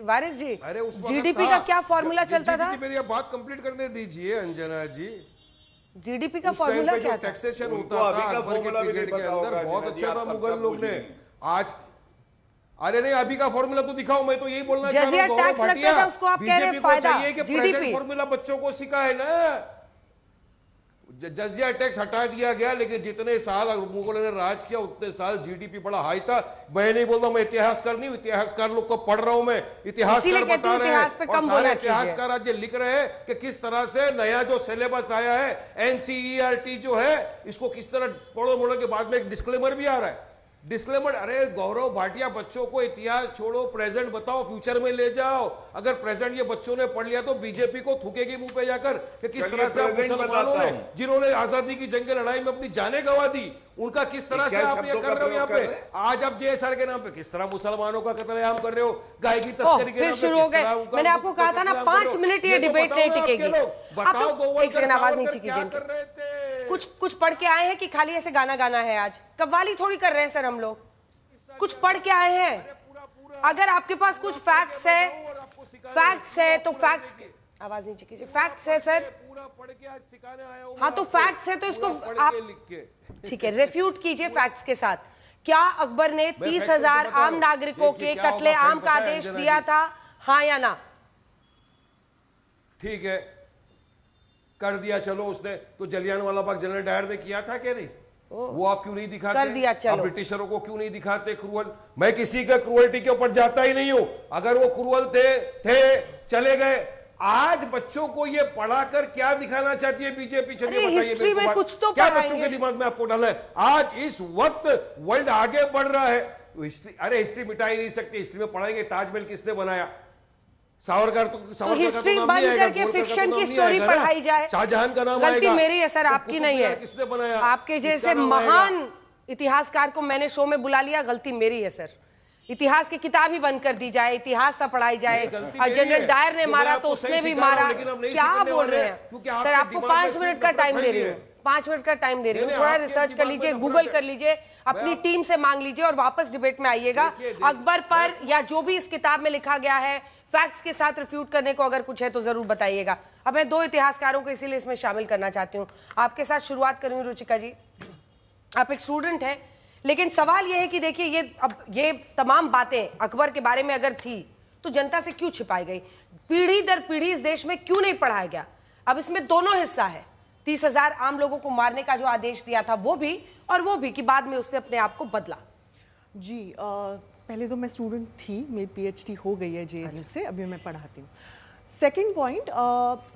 वारिस जी, अरे उस जीडीपी का क्या फॉर्मूला चलता था? मेरी बात कंप्लीट करने दीजिए अंजना जी। जीडीपी का फॉर्मूला क्या था? टैक्सेशन होता था अकबर के पीरियड के अंदर, बहुत अच्छा था मुगल लोग ने। आज अरे नहीं, अभी का फॉर्मूला तो दिखाओ। मैं तो यही बोलना चाह रहा हूं, टैक्स लगता था उसको आप कह रहे हैं फायदा, चाहिए कि प्रेजेंट फॉर्मूला बच्चों को सिखाए ना। जजिया टैक्स हटा दिया गया, लेकिन जितने साल मुगलों ने राज किया उतने साल जीडीपी बड़ा हाई था। मैं नहीं बोलता, मैं इतिहासकार नहीं हूं, इतिहासकार लोग को पढ़ रहा हूं मैं, इतिहासकार बता रहे हैं। और सारे इतिहासकार आज ये लिख रहे हैं कि किस तरह से नया जो सिलेबस आया है एनसीईआरटी जो है, इसको किस तरह पढ़ो मोड़ो के बाद में एक डिस्क्लेमर भी आ रहा है। डिस्क्लेमर, अरे गौरव भाटिया, बच्चों को इतिहास छोड़ो, प्रेजेंट बताओ, फ्यूचर में ले जाओ। अगर प्रेजेंट ये बच्चों ने पढ़ लिया तो बीजेपी को थूकेगी मुंह पे जाकर कि किस तरह से मुसलमानों ने, जिन्होंने आजादी की जंग लड़ाई में अपनी जानें गंवा दी, उनका किस तरह से आप ये कर रहे हो। यहाँ पे आज आप जेएसआर के नाम पे किस तरह मुसलमानों का कत्लेआम कर रहे हो, गाय की तस्करी के नाम पे शुरू हो गए। मैंने आपको कहा था ना 5 मिनट ये डिबेट नहीं टिकेगी। आप एक सेकंड आवाज नीचे कीजिए। कुछ पढ़ के आए हैं कि खाली ऐसे गाना गाना है? आज कव्वाली थोड़ी कर रहे हैं सर हम लोग, कुछ पढ़ के आए हैं। अगर आपके पास कुछ फैक्ट्स है तो फैक्ट्स, आवाज नीचे कीजिए, फैक्ट्स है सर, हाँ तो फैक्ट्स है तो इसको आप ठीक है रेफ्यूट कीजिए फैक्ट्स के साथ। क्या अकबर ने 30,000 आम नागरिकों के कत्लेआम का आदेश दिया था, हाँ या ना? ठीक है, कर दिया, चलो उसने तो जलियांवाला बाग जनरल डायर ने किया था क्या नहीं? वो आप क्यों नहीं दिखाते? कर दिया, चलो। आप ब्रिटिशरों को क्यों नहीं दिखाते क्रूअल? मैं किसी का क्रूअल्टी के ऊपर जाता ही नहीं हूं। अगर वो क्रूअल थे चले गए। आज बच्चों को ये पढ़ाकर क्या दिखाना चाहती है बीजेपी? चलिए बताइए हिस्ट्री में कुछ तो क्या बच्चों के दिमाग में आपको डालना है? आज इस वक्त वर्ल्ड आगे बढ़ रहा है, अरे हिस्ट्री मिटा ही नहीं सकती। हिस्ट्री में पढ़ाएंगे ताजमहल किसने बनाया, सावरकर तो हिस्ट्री बंद करके फिक्शन की स्टोरी पढ़ाई जाए। शाहजहां का नाम गलती मेरी है सर, आपकी नहीं है। किसने बनाया? आपके जैसे महान इतिहासकार को मैंने शो में बुला लिया, गलती मेरी है सर। इतिहास की किताब ही बंद कर दी जाए, इतिहास ना पढ़ाई जाए। जनरल डायर ने मारा तो उसने भी मारा, क्या बोल रहे हैं सर? आपको 5 मिनट का टाइम दे रही हूँ, 5 मिनट का टाइम दे रही हूँ। थोड़ा रिसर्च कर लीजिए, गूगल कर लीजिए, अपनी टीम से मांग लीजिए और वापस डिबेट में आइएगा। अकबर पर या जो भी इस किताब में लिखा गया है फैक्ट्स के साथ रिफ्यूट करने को अगर कुछ है तो जरूर बताइएगा। अब मैं 2 इतिहासकारों को इसीलिए इसमें शामिल करना चाहती हूँ। आपके साथ शुरुआत करूंगी रुचिका जी, आप एक स्टूडेंट हैं, लेकिन सवाल यह है कि देखिए ये तमाम बातें अकबर के बारे में अगर थी तो जनता से क्यों छिपाई गई? पीढ़ी दर पीढ़ी इस देश में क्यों नहीं पढ़ाया गया? अब इसमें दोनों हिस्सा है। 30,000 आम लोगों को मारने का जो आदेश दिया था वो भी, और वो भी कि बाद में उसने अपने आप को बदला। जी पहले तो मैं स्टूडेंट थी, मेरी पीएचडी हो गई है जेएनयू से, अभी मैं पढ़ाती हूँ। सेकेंड पॉइंट,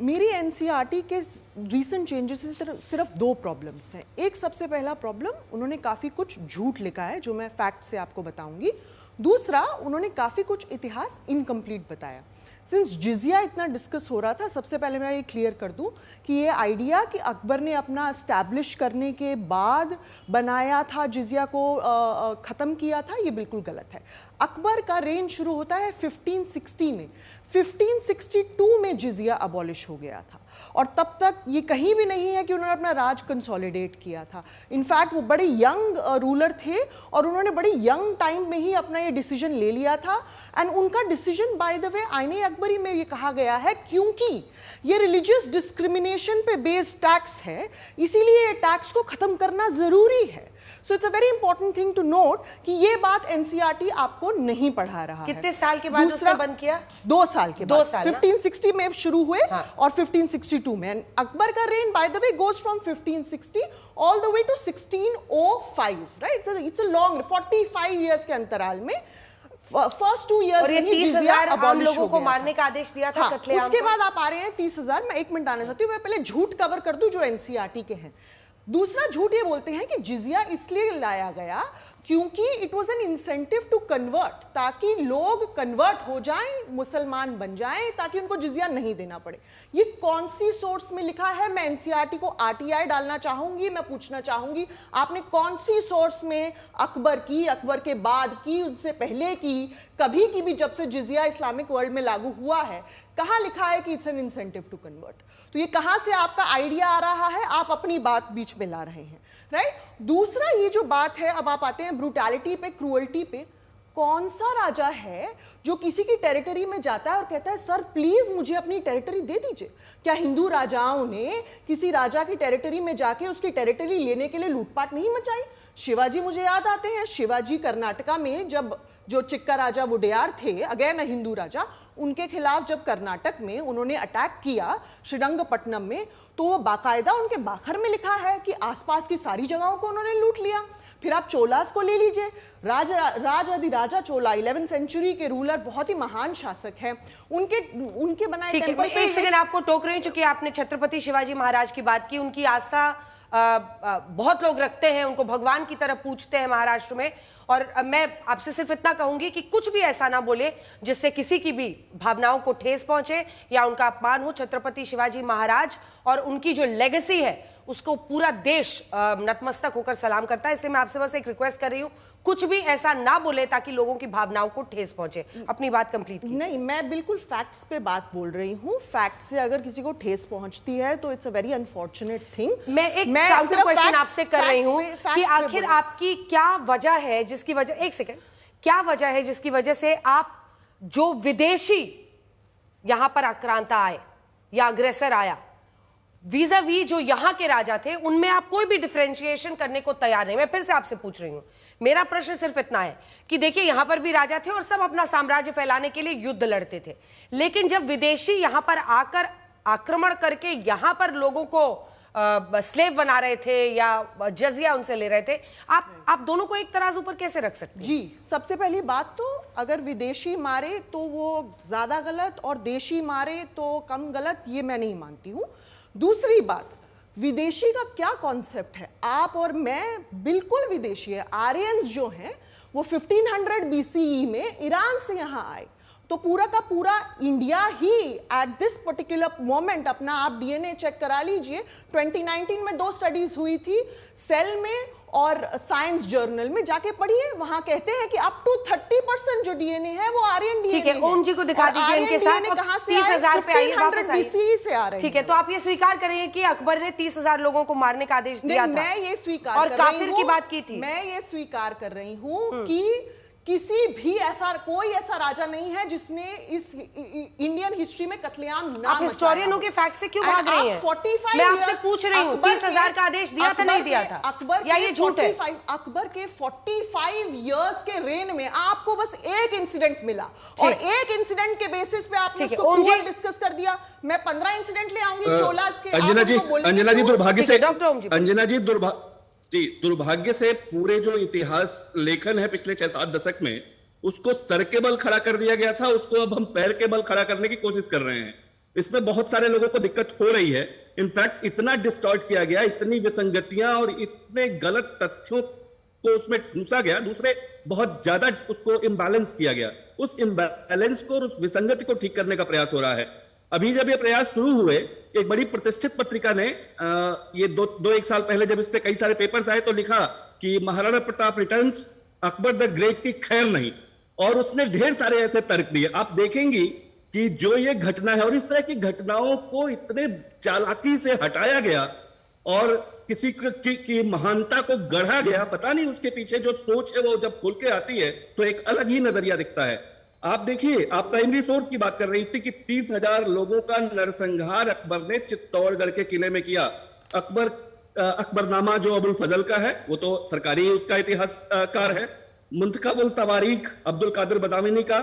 मेरी एनसीईआरटी के रीसेंट चेंजेस से सिर्फ 2 प्रॉब्लम्स हैं। एक सबसे पहला प्रॉब्लम, उन्होंने काफ़ी कुछ झूठ लिखा है जो मैं फैक्ट से आपको बताऊंगी। दूसरा, उन्होंने काफ़ी कुछ इतिहास इनकम्प्लीट बताया। सिंस जिजिया इतना डिस्कस हो रहा था, सबसे पहले मैं ये क्लियर कर दूं कि ये आइडिया कि अकबर ने अपना एस्टैब्लिश करने के बाद बनाया था, जिजिया को ख़त्म किया था, ये बिल्कुल गलत है। अकबर का रेंज शुरू होता है 1560 में। 1562 में जिजिया अबॉलिश हो गया था और तब तक ये कहीं भी नहीं है कि उन्होंने अपना राज कंसोलिडेट किया था। इनफैक्ट वो बड़े यंग रूलर थे और उन्होंने बड़ी यंग टाइम में ही अपना ये डिसीजन ले लिया था। एंड उनका डिसीजन बाय द वे आईने अकबरी में ये कहा गया है क्योंकि ये रिलीजियस डिस्क्रिमिनेशन पे बेस्ड टैक्स है, इसीलिए ये टैक्स को खत्म करना जरूरी है। So it's a very important thing to note कि ये बात एनसीईआरटी आपको नहीं पढ़ा रहा है। कितने साल के बाद उसने बंद किया? 2 साल के बाद। 2 साल 1560 में शुरू हुए और 1562 में। अकबर का reign by the way goes from 1560 all the way to 1605, right? It's a long 45 years के अंतराल में फर्स्ट 2 इयर्स और ये 30,000 आम लोगों को मारने का आदेश दिया था कत्लेआम। उसके बाद आप आ रहे हैं 30,000। मैं 1 मिनट आना चाहती हूँ, मैं पहले झूठ कवर कर दूं जो एनसीईआरटी के हैं। दूसरा झूठ ये बोलते हैं कि जिजिया इसलिए लाया गया क्योंकि it was an incentive to convert, ताकि लोग कन्वर्ट हो जाएं, मुसलमान बन जाएं, ताकि उनको जिजिया नहीं देना पड़े। ये कौन सी सोर्स में लिखा है? मैं एनसीईआरटी को आरटीआई डालना चाहूंगी। मैं पूछना चाहूंगी आपने कौन सी सोर्स में अकबर की, अकबर के बाद की, उससे पहले की, कभी की भी जब से जिजिया इस्लामिक वर्ल्ड में लागू हुआ है, कहां लिखा है कि it's an incentive to convert? तो ये कहां से आपका आइडिया आ रहा है? आप अपनी बात बीच में ला रहे हैं, राइट? दूसरा ये जो बात है, अब आप आते हैं ब्रूटैलिटी पे, क्रूअल्टी पे। कौन सा राजा है जो किसी की टेरिटरी में जाता है और कहता है सर प्लीज मुझे अपनी टेरिटरी दे दीजिए? क्या हिंदू राजाओं ने किसी राजा की टेरिटरी में जाके उसकी टेरिटरी लेने के लिए लूटपाट नहीं मचाई? शिवाजी मुझे याद आते हैं, शिवाजी कर्नाटका में जब जो चिक्का राजा वुडेयार थे, अगेन हिंदू राजा, उनके खिलाफ जब कर्नाटक में उन्होंने अटैक किया श्रीरंगपट्टनम में, तो वो बाकायदा उनके बाखर में लिखा है कि आसपास की सारी जगहों को उन्होंने लूट लिया। फिर आप चोलास को ले लीजिए, राजा चोला 11वीं सेंचुरी के रूलर, बहुत ही महान शासक हैं। उनके बनाए टेंपल पे। एक सेकंड आपको टोक रही हूं, क्योंकि आपने छत्रपति शिवाजी महाराज की बात की, उनकी आस्था बहुत लोग रखते हैं, उनको भगवान की तरह पूजते हैं महाराष्ट्र में। और मैं आपसे सिर्फ इतना कहूंगी कि कुछ भी ऐसा ना बोले जिससे किसी की भी भावनाओं को ठेस पहुंचे या उनका अपमान हो। छत्रपति शिवाजी महाराज और उनकी जो लेगेसी है उसको पूरा देश नतमस्तक होकर सलाम करता है। इसलिए मैं आपसे बस एक रिक्वेस्ट कर रही हूँ, कुछ भी ऐसा ना बोले ताकि लोगों की भावनाओं को ठेस पहुंचे। अपनी बात कंप्लीट कीजिए। नहीं, मैं बिल्कुल फैक्ट्स पे बात बोल रही हूँ। फैक्ट से अगर किसी को ठेस पहुंचती है तो it's a very unfortunate thing. मैं एक काउंटर क्वेश्चन आपसे कर रही हूँ कि आखिर आपकी क्या वजह है जिसकी वजह, एक सेकेंड, क्या वजह है जिसकी वजह से आप जो विदेशी यहां पर आक्रांता आए या अग्रेसर आया वीज़ा-वी जो यहां के राजा थे उनमें आप कोई भी डिफरेंशिएशन करने को तैयार नहीं। मैं फिर से आपसे पूछ रही हूं, मेरा प्रश्न सिर्फ इतना है कि देखिए यहां पर भी राजा थे और सब अपना साम्राज्य फैलाने के लिए युद्ध लड़ते थे, लेकिन जब विदेशी यहां पर आकर आक्रमण करके यहां पर लोगों को स्लेव बना रहे थे या जजिया उनसे ले रहे थे, आप दोनों को एक तराजू पर कैसे रख सकते हैं? जी, सबसे पहली बात तो अगर विदेशी मारे तो वो ज्यादा गलत और देशी मारे तो कम गलत, ये मैं नहीं मानती हूं। दूसरी बात, विदेशी का क्या कॉन्सेप्ट है? आप और मैं बिल्कुल विदेशी है। आर्यंस जो हैं वो 1500 BCE में ईरान से यहां आए, तो पूरा का पूरा India he at this particular moment, अपना आप डीएनए चेक करा लीजिए, 2019 में 2 स्टडीज हुई थी, सेल में और साइंस जर्नल में, जाके पढ़िए। वहां कहते हैं कि अप टू 30% जो डीएनए है वो आर्यन डीएनए है। ठीक है, ओम जी को दिखा दीजिए इनके साथ। 30,000 पे आइए, वापस आइए। से आ रहे हैं। ठीक है, तो आप ये स्वीकार कर रही हैं कि अकबर ने 30,000 लोगों को मारने का आदेश दिया था? मैं ये स्वीकार और कर रही काफिर हूं, की बात की थी। मैं ये स्वीकार कर रही हूं कि किसी भी ऐसा कोई ऐसा राजा नहीं है जिसने इस इंडियन हिस्ट्री में कत्लेआम ना आप हिस्टोरियन के फैक्ट से क्यों भाग रही हैं? 45 मैं आपसे पूछ रही हूं, 30,000 का आदेश दिया था नहीं दिया था? अकबर या ये झूठ है? अकबर के 45 इयर्स के रेन में आपको बस एक इंसिडेंट मिला और एक इंसिडेंट के बेसिस पे आपने उसको पूरा डिस्कस कर दिया। मैं 15 इंसिडेंट ले आऊंगी चोलास के। अंजना जी दुर्भाग्य से, अंजना जी दुर्भाग्य से पूरे जो इतिहास लेखन है पिछले 6-7 दशक में, उसको सर के बल खड़ा कर दिया गया था, उसको अब हम पैर के बल खड़ा करने की कोशिश कर रहे हैं। इसमें बहुत सारे लोगों को दिक्कत हो रही है। इनफैक्ट इतना डिस्टॉर्ट किया गया, इतनी विसंगतियां और इतने गलत तथ्यों को उसमें घुसा गया, दूसरे बहुत ज्यादा उसको इम्बैलेंस किया गया। उस इम्बैलेंस को और उस विसंगति को ठीक करने का प्रयास हो रहा है। अभी जब ये प्रयास शुरू हुए, एक बड़ी प्रतिष्ठित पत्रिका ने ये दो एक साल पहले जब इस पे कई सारे पेपर्स आए तो लिखा कि Maharana Pratap returns, Akbar the great की खैर नहीं, और उसने ढेर सारे ऐसे तर्क दिए। आप देखेंगी कि जो ये घटना है और इस तरह की घटनाओं को इतने चालाकी से हटाया गया और किसी की महानता को गढ़ा गया, पता नहीं उसके पीछे जो सोच है वो जब खुल के आती है तो एक अलग ही नजरिया दिखता है। आप देखिए, आप प्राइमरी सोर्स की बात कर रही थी कि 30,000 लोगों का नरसंहार अकबर ने चित्तौड़गढ़ के किले में किया। अकबरनामा जो अबुल फजल का है वो तो सरकारी उसका इतिहासकार है। मुंतखबुल तवारीख अब्दुल कादिर बदामिनी का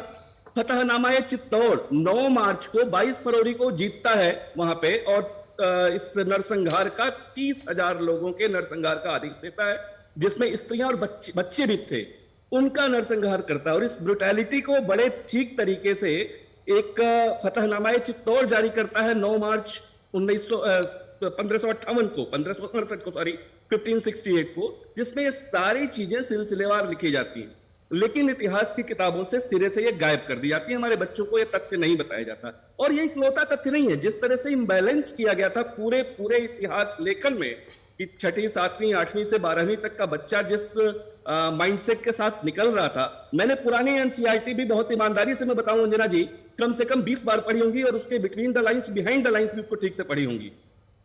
फतहनामा चित्तौड़ 9 मार्च को 22 फरवरी को जीतता है वहां पे, और इस नरसंहार का 30,000 लोगों के नरसंहार का आदेश देता है, जिसमें स्त्रियां और बच्चे भी थे, उनका नरसंहार करता है। और इस ब्रुटैलिटी को बड़े ठीक तरीके से एक फतहनामा चित्तौड़ जारी करता है 9 मार्च 1568 को, जिसमें ये सारी चीजें सिलसिलेवार लिखी जाती हैं, लेकिन इतिहास की किताबों से सिरे से ये गायब कर दी जाती है। हमारे बच्चों को ये तथ्य नहीं बताया जाता, और ये इकलौता तथ्य नहीं है। जिस तरह से इम्बैलेंस किया गया था पूरे इतिहास लेखन में कि 6वीं 7वीं 8वीं से 12वीं तक का बच्चा जिस माइंडसेट के साथ निकल रहा था, मैंने पुरानी एनसीईआरटी भी बहुत ईमानदारी से मैं बताऊं अंजना जी, कम से कम 20 बार पढ़ी होंगी, और उसके between the lines behind the lines भी उसको ठीक से पढ़ी होंगी।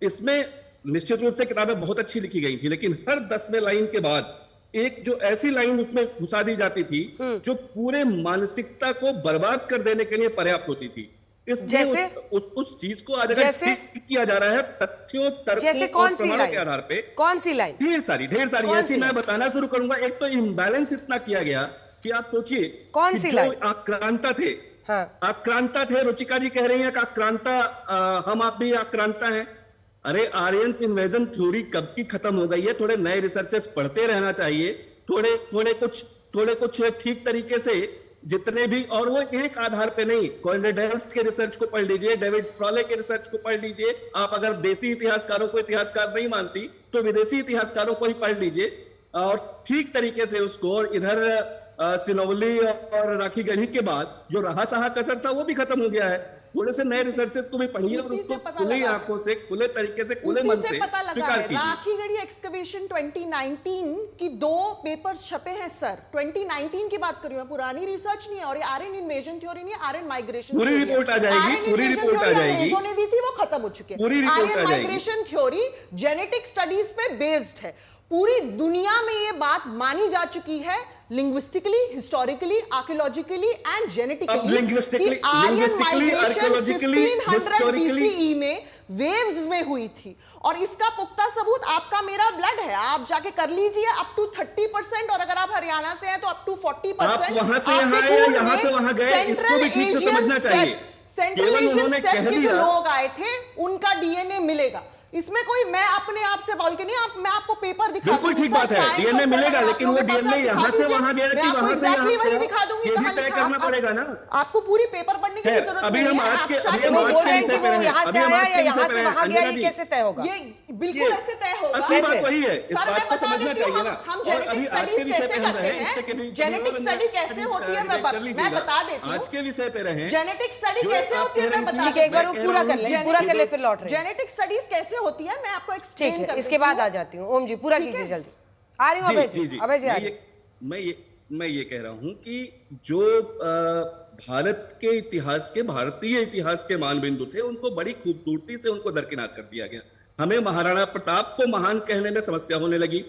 इसमें निश्चित रूप से किताबें बहुत अच्छी लिखी गई थी, लेकिन हर 10वें लाइन के बाद एक जो ऐसी लाइन उसमें घुसा दी जाती थी जो पूरे मानसिकता को बर्बाद कर देने के लिए पर्याप्त होती थी। जैसे उस चीज को आज किया जा रहा है तथ्यों, तर्कों और प्रमाणों के आधार पे। कौन सी लाइन? ढेर सारी ऐसी मैं बताना शुरू करूंगा। एक तो इम्बैलेंस इतना किया गया कि आप सोचिए, कौन सी लाइन? आक्रांता थे, आक्रांता थे, रुचिका जी कह रही हैं कि आक्रांता, हम आप भी आक्रांता हैं। अरे आर्यन इन्वेजन थ्योरी कब की खत्म हो गई है? थोड़े नए रिसर्चेस पढ़ते रहना चाहिए, थोड़े कुछ ठीक तरीके से जितने भी, और वो एक आधार पे नहीं, कॉन्डेडेंस्ट के रिसर्च को पढ़ लीजिए, डेविड फ्रॉले के रिसर्च को पढ़ लीजिए। आप अगर देसी इतिहासकारों को इतिहासकार नहीं मानती तो विदेशी इतिहासकारों को ही पढ़ लीजिए और ठीक तरीके से उसको। और इधर सिनोवली और राखी गढ़ी के बाद जो रहा सहा कसर था वो भी खत्म हो गया है। थोड़े से नए रिसर्चेस को भी पढ़िए और उसको खुली आंखों से, खुले तरीके से, खुले मन से पता लगा स्वीकार है। कीजिए। राखीगढ़ी एक्सकवेशन 2019 की 2 पेपर्स छपे हैं सर। 2019 की बात कर रही हूं, पुरानी रिसर्च नहीं है। और ये आर्यन इन्वेजन थ्योरी नहीं है, आर्यन माइग्रेशन पूरी रिपोर्ट आ जाएगी, पूरी रिपोर्ट आ जाएगी। उन्होंने दी थी, वो खत्म हो चुके हैं। पूरी रिपोर्ट आ आर्यन जाएगी। माइग्रेशन थ्योरी जेनेटिक स्टडीज पे बेस्ड है। पूरी दुनिया में ये बात मानी जा चुकी है, linguistically, historically, archaeologically and genetically, linguistically, Aryan migration archaeologically, 1500 historically BCE में वेव्स में हुई थी। और इसका पुख्ता सबूत आपका मेरा ब्लड है, आप जाके कर लीजिए। अप टू 30%, और अगर आप हरियाणा से हैं तो अप टू 40%। आप वहां से यहाँ आए या यहाँ से वहां गए, इसको भी ठीक से समझना चाहिए। सेंट्रल एशियन स्टेप के जो दिया। लोग आए थे उनका डीएनए मिलेगा। इसमें कोई मैं अपने आप से बोल के नहीं, मैं आपको पेपर दिखा दूंगी। बिल्कुल ठीक बात है, डीएनए मिलेगा, लेकिन वो डीएनए यहाँ से वहां गया कि वहां से यहाँ वही दिखा दूंगी, ये भी तय करना पड़ेगा ना। आपको पूरी पेपर पढ़ने की जरूरत नहीं है। अभी हम आज के विषय पे रहे, अभी हम आज के विषय पे रहे। अंजना जी, कैसे तय होगा? ये बिल्कुल ऐसे तय होगा। असली बात वही है, इस बात को समझना चाहिए ना। हम और अभी आज के विषय पे हम रहे, जेनेटिक स्टडी कैसे होती है मैं बता देती हूँ। आज के विषय पे रहे, जेनेटिक स्टडी कैसे होती है मैं बता, ठीक है, एक बार वो पूरा कर ले फिर लौट रहे। जेनेटिक स्टडीज कैसे होती है मैं आपको ठीक है, इसके बाद आ जाती हूँ। ओम जी पूरा कीजिए जल्दी। आ रही हूँ अभय जी। अभय जी मैं ये कह रहा हूं कि जो भारत के इतिहास के, भारतीय इतिहास के मानबिंदु थे, उनको बड़ी खूबसूरती से उनको दरकिनार कर दिया गया। हमें महाराणा प्रताप को महान कहने में समस्या होने लगी।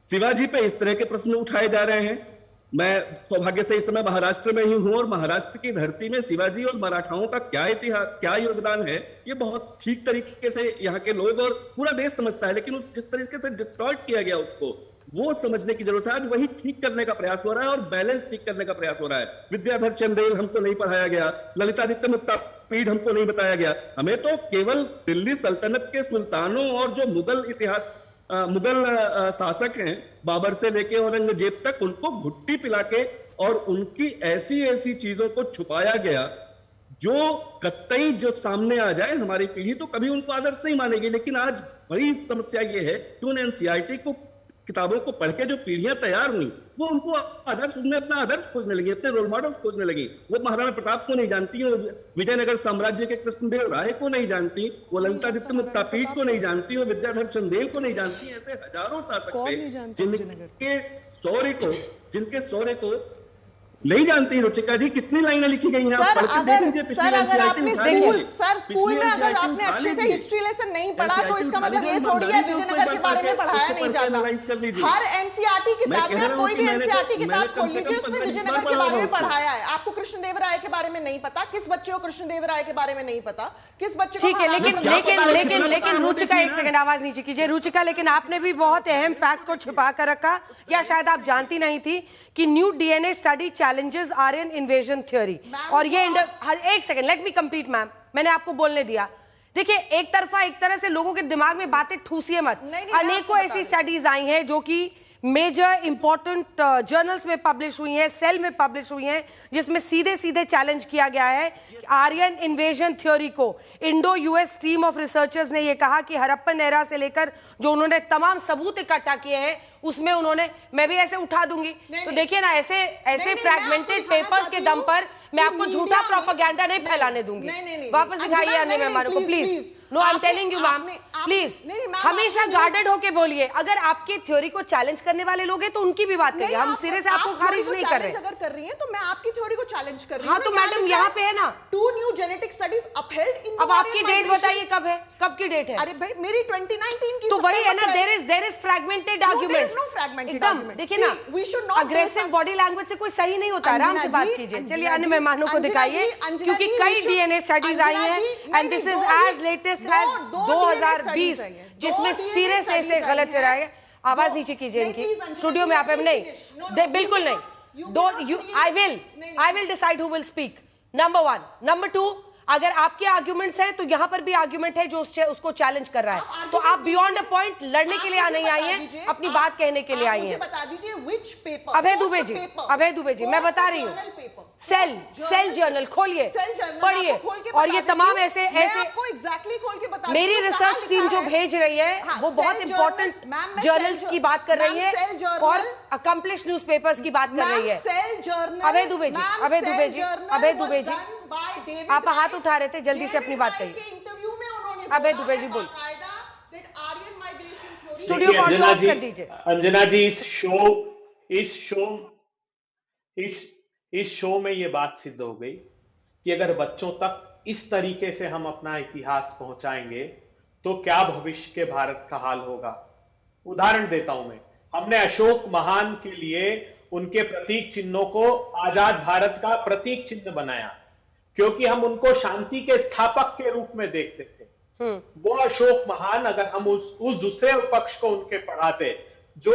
शिवाजी पे इस तरह के प्रश्न उठाए जा रहे हैं। मैं सौभाग्य से इस समय महाराष्ट्र में ही हूं और महाराष्ट्र की धरती में शिवाजी और मराठाओं का क्या इतिहास, क्या योगदान है, ये बहुत ठीक तरीके से यहाँ के लोग और पूरा देश समझता है। लेकिन उस जिस तरीके से डिस्टॉर्ट किया गया उसको, वो समझने की जरूरत है। आज वही ठीक करने का प्रयास हो रहा है और बैलेंस ठीक करने का प्रयास हो रहा है। विद्याधर चंदेल हमको नहीं पढ़ाया गया, ललितादित्य मुक्तापीठ हमको नहीं बताया गया। हमें तो केवल दिल्ली सल्तनत के सुल्तानों और जो मुगल इतिहास, मुगल शासक हैं बाबर से लेके औरंगजेब तक, उनको घुट्टी पिला के और उनकी ऐसी ऐसी चीजों को छुपाया गया जो कतई जो सामने आ जाए हमारी पीढ़ी तो कभी उनको आदर्श नहीं मानेगी। लेकिन आज बड़ी समस्या ये है कि उन एनसीईआरटी को, किताबों को पढ़ के जो पीढ़ियां तैयार हुई, वो उनको आदर्श, उनमें अपना आदर्श खोजने लगी, अपने रोल मॉडल्स खोजने लगी। वो महाराणा प्रताप को नहीं जानती, वो विजयनगर साम्राज्य के कृष्णदेव राय को नहीं जानती, वो ललितादित्य मुक्तापीठ को नहीं जानती, वो विद्याधर चंदेल को नहीं जानती। ऐसे हजारों शासक थे जिनके शौर्य को नहीं जानती। रुचिका जी, कितनी लाइनें लिखी गई हैं, आप पढ़ के देख लीजिए। सर अगर आपने स्कूल में अगर आपने अच्छे से हिस्ट्री लेसन नहीं पढ़ा तो इसका मतलब ये थोड़ी है विजयनगर के बारे में पढ़ाया नहीं जाता। हर एनसीईआरटी किताब में, कोई भी एनसीईआरटी किताब खोल लीजिए, उसमें विजयनगर के बारे में पढ़ाया है। आपको कृष्णदेवराय के बारे में नहीं पता, किस बच्चे को कृष्णदेवराय के बारे में नहीं पता, किस बच्चे को। ठीक है, लेकिन रुचिका एक सेकंड आवाज नीचे कीजिए। रुचिका, लेकिन आपने भी बहुत अहम फैक्ट को छुपा कर रखा, या शायद आप जानती नहीं थी कि new DNA study challenges Aryan invasion theory. और ये एक second, let me complete ma'am, मैंने आपको बोलने दिया। देखिए, एक तरह से लोगों के दिमाग में बातें ठूसिए मत। अनेकों ऐसी स्टडीज आई हैं जो कि मेजर इंपॉर्टेंट जर्नल्स में पब्लिश हुई हैं, सेल में पब्लिश हुई हैं, जिसमें सीधे सीधे चैलेंज किया गया है आर्यन इन्वेजन थ्योरी को। Indo US team of researchers ने यह कहा कि हड़प्पन एरा से लेकर जो उन्होंने तमाम सबूत इकट्ठा किए हैं उसमें उन्होंने, मैं भी ऐसे उठा दूंगी तो देखिए ना, ऐसे फ्रैगमेंटेड पेपर्स के दम पर मैं आपको झूठा प्रोपेगेंडा नहीं फैलाने दूंगी। वापस दिखाइए अन्य मेहमानों को please. No, I am telling you ma'am, please हमेशा गार्डेड होके बोलिए। अगर आपकी थ्योरी को चैलेंज करने वाले लोग हैं तो उनकी भी बात करिए, हम सिरे से आपको खारिज नहीं कर रहे। अगर कर रही हैं तो मैं आपकी थ्योरी को चैलेंज कर रही हूं। हाँ तो मैडम यहाँ पे है ना, 2 न्यू जेनेटिक स्टडीज अपहेल्ड इन। अब आपकी डेट बताइए कब है, कब की डेट है? अरे भाई मेरी 2019 की। तो वही है ना, देयर इज फ्रैगमेंटेड आर्गुमेंट। एकदम देखिए ना, अग्रेसिव बॉडी लैंग्वेज से कोई सही नहीं होता। आराम से बात कीजिए। चलिए अन्य मेहमानों को दिखाइए, क्योंकि कई डीएनए स्टडीज आई हैं and this is as latest as 2020, जिसमें सिरे से ऐसे गलत कराया गया। आवाज नीचे कीजिए इनकी, स्टूडियो में आप नहीं, बिल्कुल नहीं। I will decide who will speak. Number 1. Number 2, अगर आपके आर्ग्यूमेंट्स हैं तो यहाँ पर भी आर्ग्यूमेंट है जो उसको चैलेंज कर रहा है। तो आप बियॉन्ड अ पॉइंट लड़ने के लिए नहीं आई हैं, अपनी बात कहने के लिए आई हैं। बता दीजिए व्हिच पेपर। अभय दुबे जी मैं बता रही हूँ, सेल जर्नल खोलिए, पढ़िए, और ये तमाम ऐसे आपको एग्जैक्टली खोल के बता, मेरी रिसर्च टीम जो भेज रही है वो बहुत इंपॉर्टेंट जर्नल्स की बात कर रही है और अकम्प्लिश न्यूज़पेपर्स की बात कर रही है। अभय दुबे जी आप हाथ उठा रहे थे, जल्दी से अपनी बात कहिए। अभय दुबे जी बोल, स्टूडियो को ऑफ कर दीजिए। अंजना जी, इस शो में ये बात सिद्ध हो गई कि अगर बच्चों तक इस तरीके से हम अपना इतिहास पहुंचाएंगे तो क्या भविष्य के भारत का हाल होगा। उदाहरण देता हूं मैं, हमने अशोक महान के लिए उनके प्रतीक चिन्हों को आजाद भारत का प्रतीक चिन्ह बनाया क्योंकि हम उनको शांति के स्थापक के रूप में देखते थे। वो अशोक महान अगर हम उस दूसरे पक्ष को उनके पढ़ाते जो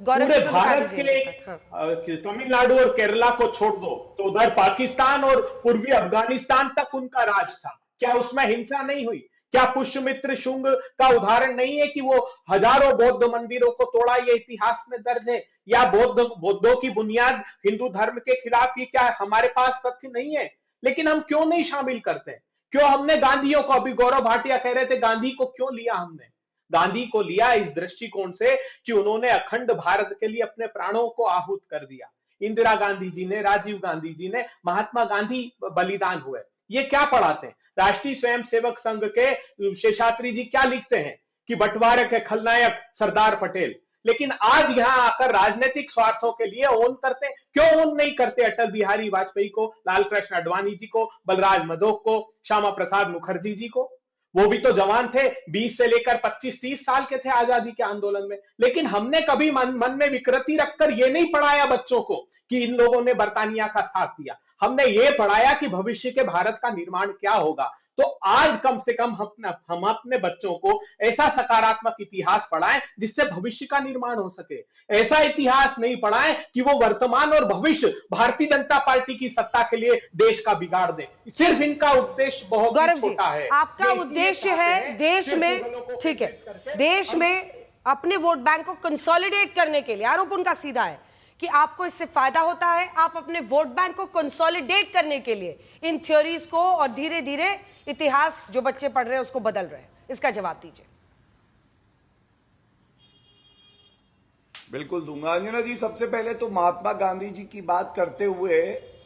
पूरे भारत के तमिलनाडु और केरला को छोड़ दो तो उधर पाकिस्तान और पूर्वी अफगानिस्तान तक उनका राज था, क्या उसमें हिंसा नहीं हुई? क्या पुष्यमित्र शुंग का उदाहरण नहीं है कि वो हजारों बौद्ध मंदिरों को तोड़ा, ये इतिहास में दर्ज है? या बौद्धों की बुनियाद हिंदू धर्म के खिलाफ, ये क्या हमारे पास तथ्य नहीं है? लेकिन हम क्यों नहीं शामिल करते? क्यों हमने गांधीयों को, अभी गौरव भाटिया कह रहे थे गांधी को क्यों लिया हमने? गांधी को लिया इस दृष्टिकोण से कि उन्होंने अखंड भारत के लिए अपने प्राणों को आहूत कर दिया। इंदिरा गांधी जी ने, राजीव गांधी जी ने, महात्मा गांधी बलिदान हुए। ये क्या पढ़ाते हैं? राष्ट्रीय स्वयंसेवक संघ के शेषाद्री जी क्या लिखते हैं कि बंटवारे के खलनायक सरदार पटेल। लेकिन आज यहां आकर राजनीतिक स्वार्थों के लिए ओन करते हैं। क्यों ओन नहीं करते अटल बिहारी वाजपेयी को, लाल कृष्ण आडवाणी जी को, बलराज मधोक को, श्यामा प्रसाद मुखर्जी जी को? वो भी तो जवान थे, 20 से लेकर 25-30 साल के थे आजादी के आंदोलन में। लेकिन हमने कभी मन में विकृति रखकर ये नहीं पढ़ाया बच्चों को कि इन लोगों ने बर्तानिया का साथ दिया। हमने ये पढ़ाया कि भविष्य के भारत का निर्माण क्या होगा। तो आज कम से कम हम अपने बच्चों को ऐसा सकारात्मक इतिहास पढ़ाएं जिससे भविष्य का निर्माण हो सके। ऐसा इतिहास नहीं पढ़ाएं कि वो वर्तमान और भविष्य भारतीय जनता पार्टी की सत्ता के लिए देश का बिगाड़ दे। सिर्फ इनका उद्देश्य बहुत ही छोटा है। आपका उद्देश्य है देश में, ठीक है, देश में अपने वोट बैंक को कंसोलिडेट करने के लिए। आरोप उनका सीधा है कि आपको इससे फायदा होता है, आप अपने वोट बैंक को कंसोलिडेट करने के लिए इन थ्योरीज को और धीरे धीरे इतिहास जो बच्चे पढ़ रहे हैं उसको बदल रहे हैं। इसका जवाब दीजिए। बिल्कुल दूंगा अंजना जी। सबसे पहले तो महात्मा गांधी जी की बात करते हुए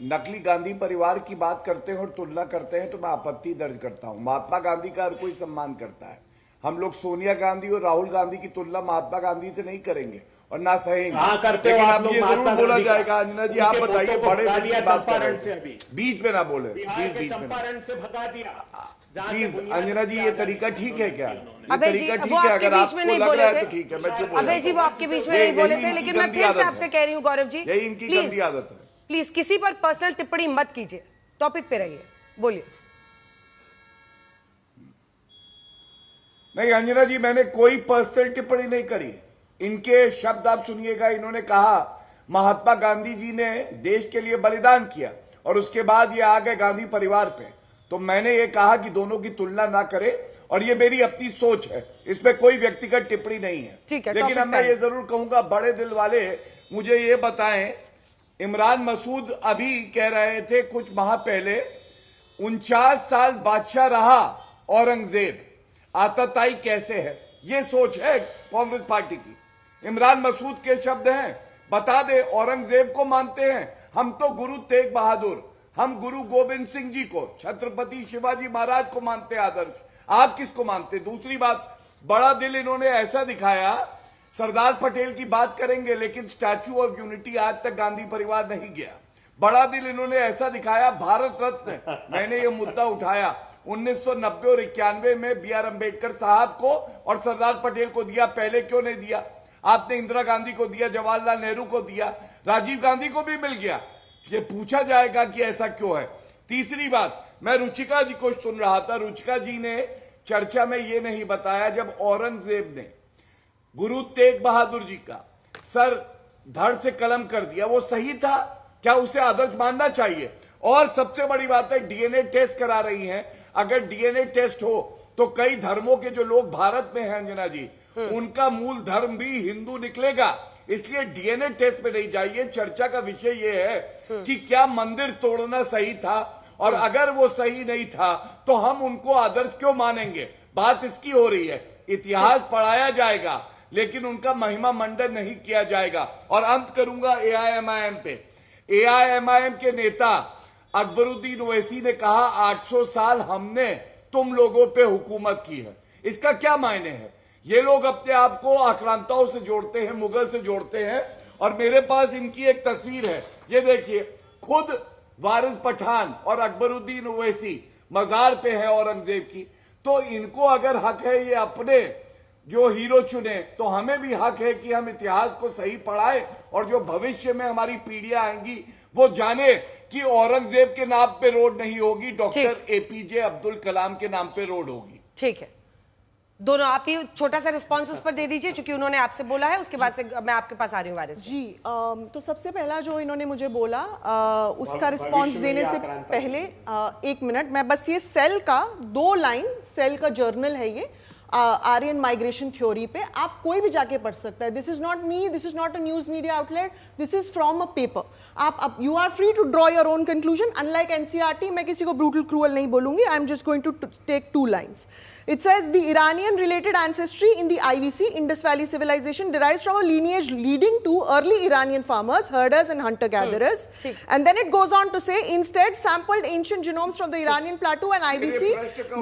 नकली गांधी परिवार की बात करते हैं और तुलना करते हैं तो मैं आपत्ति दर्ज करता हूं। महात्मा गांधी का हर कोई सम्मान करता है। हम लोग सोनिया गांधी और राहुल गांधी की तुलना महात्मा गांधी से नहीं करेंगे और ना सहेंगे। लेकिन अब ये जरूर बोला जाएगा अंजना जी, आप बताइए, बड़े दिल की बात कर रहे हैं, बीच में ना बोले, बीच में प्लीज। अंजना जी, ये तरीका ठीक है क्या? ये तरीका ठीक है? अगर आपको लग रहा है तो ठीक है, मैं चुप हो अभय जी, वो आपके बीच में नहीं बोले थे, लेकिन मैं फिर से आपसे कह रही हूँ गौरव जी, यही इनकी गंदी आदत है। प्लीज किसी पर पर्सनल टिप्पणी मत कीजिए, टॉपिक पे रहिए, बोलिए। नहीं अंजना जी, मैंने कोई पर्सनल टिप्पणी नहीं करी। इनके शब्द आप सुनिएगा। इन्होंने कहा महात्मा गांधी जी ने देश के लिए बलिदान किया और उसके बाद ये आ गए गांधी परिवार पे। तो मैंने ये कहा कि दोनों की तुलना ना करें और ये मेरी अपनी सोच है, इसमें कोई व्यक्तिगत टिप्पणी नहीं है। लेकिन अब मैं ये जरूर कहूंगा, बड़े दिल वाले मुझे ये बताएं, इमरान मसूद अभी कह रहे थे कुछ माह पहले 49 साल बादशाह रहा औरंगजेब, आताताई कैसे है? ये सोच है कांग्रेस पार्टी की। इमरान मसूद के शब्द हैं, बता दे औरंगजेब को मानते हैं हम तो गुरु तेग बहादुर, हम गुरु गोविंद सिंह जी को, छत्रपति शिवाजी महाराज को मानते आदर्श, आप किसको मानते? दूसरी बात, बड़ा दिल इन्होंने ऐसा दिखाया, सरदार पटेल की बात करेंगे लेकिन स्टैच्यू ऑफ यूनिटी आज तक गांधी परिवार नहीं गया। बड़ा दिल इन्होंने ऐसा दिखाया, भारत रत्न मैंने ये मुद्दा उठाया 1990 और 91 में बी.आर. अम्बेडकर साहब को और सरदार पटेल को दिया, पहले क्यों नहीं दिया? आपने इंदिरा गांधी को दिया, जवाहरलाल नेहरू को दिया, राजीव गांधी को भी मिल गया। ये पूछा जाएगा कि ऐसा क्यों है। तीसरी बात, मैं रुचिका जी को सुन रहा था, रुचिका जी ने चर्चा में ये नहीं बताया जब औरंगजेब ने गुरु तेग बहादुर जी का सर धड़ से कलम कर दिया, वो सही था क्या? उसे आदर्श मानना चाहिए। और सबसे बड़ी बात है डीएनए टेस्ट करा रही हैं। अगर डीएनए टेस्ट हो तो कई धर्मों के जो लोग भारत में हैं अंजना जी, उनका मूल धर्म भी हिंदू निकलेगा। इसलिए डीएनए टेस्ट पे नहीं जाइए। चर्चा का विषय यह है कि क्या मंदिर तोड़ना सही था, और अगर वो सही नहीं था तो हम उनको आदर्श क्यों मानेंगे। बात इसकी हो रही है। इतिहास पढ़ाया जाएगा लेकिन उनका महिमा मंडन नहीं किया जाएगा। और अंत करूंगा एआईएमआईएम पे। एआईएमआईएम के नेता अकबरुद्दीन ओवैसी ने कहा 800 साल हमने तुम लोगों पे हुकूमत की है। इसका क्या मायने है? ये लोग अपने आप को आक्रांताओं से जोड़ते हैं, मुगल से जोड़ते हैं। और मेरे पास इनकी एक तस्वीर है, ये देखिए, खुद वारिस पठान और अकबरुद्दीन ओवैसी मजार पे है औरंगजेब की। तो इनको अगर हक है ये अपने जो हीरो चुने, तो हमें भी हक है कि हम इतिहास को सही पढ़ाए और जो भविष्य में हमारी पीढ़ियां आएंगी वो जाने कि औरंगजेब के नाम पे रोड नहीं होगी, डॉक्टर एपीजे अब्दुल कलाम के नाम पे रोड होगी। ठीक है, दोनों आप ही छोटा सा रिस्पॉन्स उस पर दे दीजिए, क्योंकि उन्होंने आपसे बोला है। उसके बाद से मैं आपके पास आ रही हूँ वारिस जी। तो सबसे पहला जो इन्होंने मुझे बोला, उसका रिस्पॉन्स देने से पहले 1 मिनट, मैं बस ये सेल का 2 लाइन, सेल का जर्नल है ये, आर्यन माइग्रेशन थ्योरी पे, आप कोई भी जाके पढ़ सकता है। This is not me, this is not a news media outlet, this is from a paper. आप you are free to draw your own conclusion. Unlike NCERT, मैं किसी को ब्रूटल क्रूअल नहीं बोलूंगी। I am just going to take 2 lines. It says the Iranian related ancestry in the IVC, Indus Valley civilization, derives from a lineage leading to early Iranian farmers, herders and hunter-gatherers. And then it goes on to say, instead sampled ancient genomes from the Iranian plateau and IVC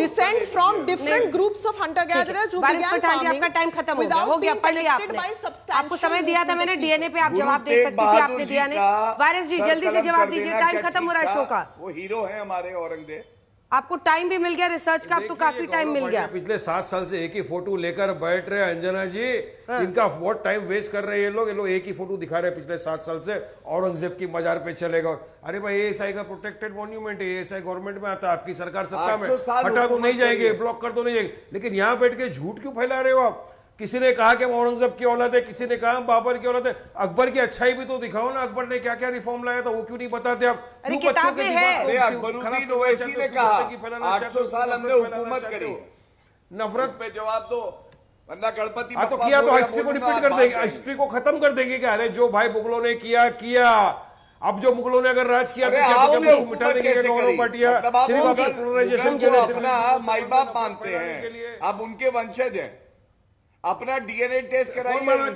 descend from different groups of hunter-gatherers who began farming आपका time खत्म हो गया, without being connected by substantial आपको समय दिया था मैंने DNA पे, आप जवाब दे सकती थी, आपने दिया नहीं। वारिस जी जल्दी से जवाब दीजिए, टाइम खत्म हो रहा है शो का। वो हीरो है हमारे औरंगजेब। आपको टाइम भी मिल गया रिसर्च का, अब तो काफी टाइम मिल गया। पिछले 7 साल से एक ही फोटो लेकर बैठ रहे हैं अंजना जी। इनका बहुत टाइम वेस्ट कर रहे हैं ये लोग एक ही फोटो दिखा रहे हैं पिछले 7 साल से, औरंगजेब की मजार पे चलेगा। अरे भाई एएसआई का प्रोटेक्टेड मॉन्यूमेंट है, एएसआई गवर्नमेंट में आता है, आपकी सरकार सत्ता में, हटा तो नहीं जाएंगे, ब्लॉक कर तो नहीं जाएंगे, लेकिन यहाँ बैठ के झूठ क्यों फैला रहे हो आप? किसी ने कहा कि औरंगजेब की औलाद है, किसी ने कहा बाबर की औलाद है। अकबर की अच्छाई भी तो दिखाओ ना, अकबर ने क्या क्या रिफॉर्म लाया था वो क्यों नहीं बताते आप? किताब में है। अकबरुद्दीन ओवैसी ने कहा 800 साल हमने हुकूमत करी, नफरत पे जवाब दो, वरना गणपति तो किया तो हिस्ट्री को रिपीट कर देंगे, हिस्ट्री को खत्म कर देंगे क्या? अरे जो भाई मुगलों ने किया, अब जो मुगलों ने अगर राज किया तो मिटा देंगे अपना माई बाप मानते हैं, अब उनके वंशज हैं, अपना डीएनए टेस्ट कराइए। मुगल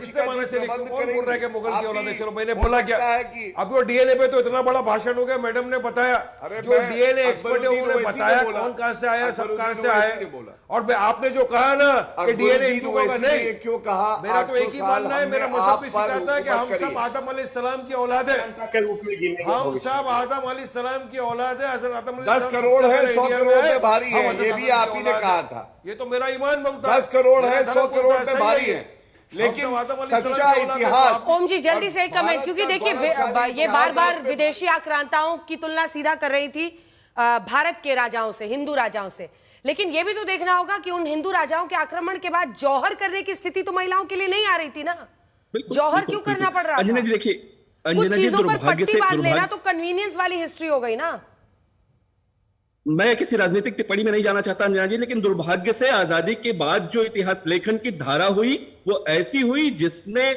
की औलाद है, चलो मैंने बोला क्या कि अब वो डीएनए पे तो इतना बड़ा भाषण हो गया, मैडम ने बताया, जो डीएनए एक्सपर्ट है उन्होंने बताया कौन कहां से आया, सब कहां से आए। और आपने जो कहा ना कि डीएनए हिंदुओं का नहीं, क्यों कहा? मेरा तो एक ही मानना है, मेरा मजहब भी सिखाता है कि हम सब आदम अलैहिस्सलाम की औलाद है, हम सब आदम अलैहिस्सलाम की औलाद है। 10 करोड़ है, 100 करोड़ पे भारी है, ये भी आप ही ने कहा था। ये तो मेरा ईमान बनता है। 10 करोड़ है, 100 करोड़ पे भारी है, लेकिन सच्चा इतिहास। ओम जी जल्दी से एक कमेंट, क्योंकि देखिए ये बार बार विदेशी आक्रांताओं की तुलना सीधा कर रही थी भारत के राजाओं से, हिंदू राजाओं से, लेकिन ये भी तो देखना होगा कि उन हिंदू राजाओं के आक्रमण के बाद जौहर करने की स्थिति तो महिलाओं के लिए नहीं आ रही थी ना। जौहर क्यों करना पड़ रहा था? कुछ चीजों पर पट्टी बांध लेना तो कन्वीनियंस वाली हिस्ट्री हो गई ना। मैं किसी राजनीतिक टिप्पणी में नहीं जाना चाहता अंजना जी, लेकिन दुर्भाग्य से आजादी के बाद जो इतिहास लेखन की धारा हुई वो ऐसी हुई जिसने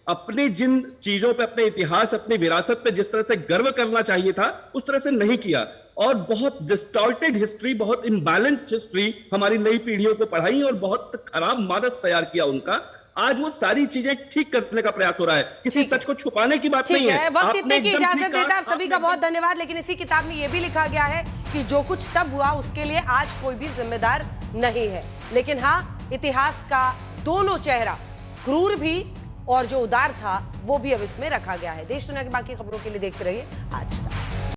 अपनी जिन चीजों पे, अपने इतिहास, अपनी विरासत पे जिस तरह से गर्व करना चाहिए था उस तरह से नहीं किया, और बहुत डिस्टॉर्टेड हिस्ट्री, बहुत इम्बैलेंस्ड हिस्ट्री हमारी नई पीढ़ियों को पढ़ाई और बहुत खराब मानस तैयार किया उनका। आज वो सारी चीजें ठीक करने का प्रयास हो रहा है, किसी सच को छुपाने की बात नहीं है। वक्त इतने की इजाजत देता है, आप सभी का बहुत धन्यवाद। लेकिन इसी किताब में ये भी लिखा गया है कि जो कुछ तब हुआ उसके लिए आज कोई भी जिम्मेदार नहीं है, लेकिन हाँ इतिहास का दोनों चेहरा, क्रूर भी और जो उदार था, वो भी अब इसमें रखा गया है। देश दुनिया की बाकी खबरों के लिए देखते रहिए आज।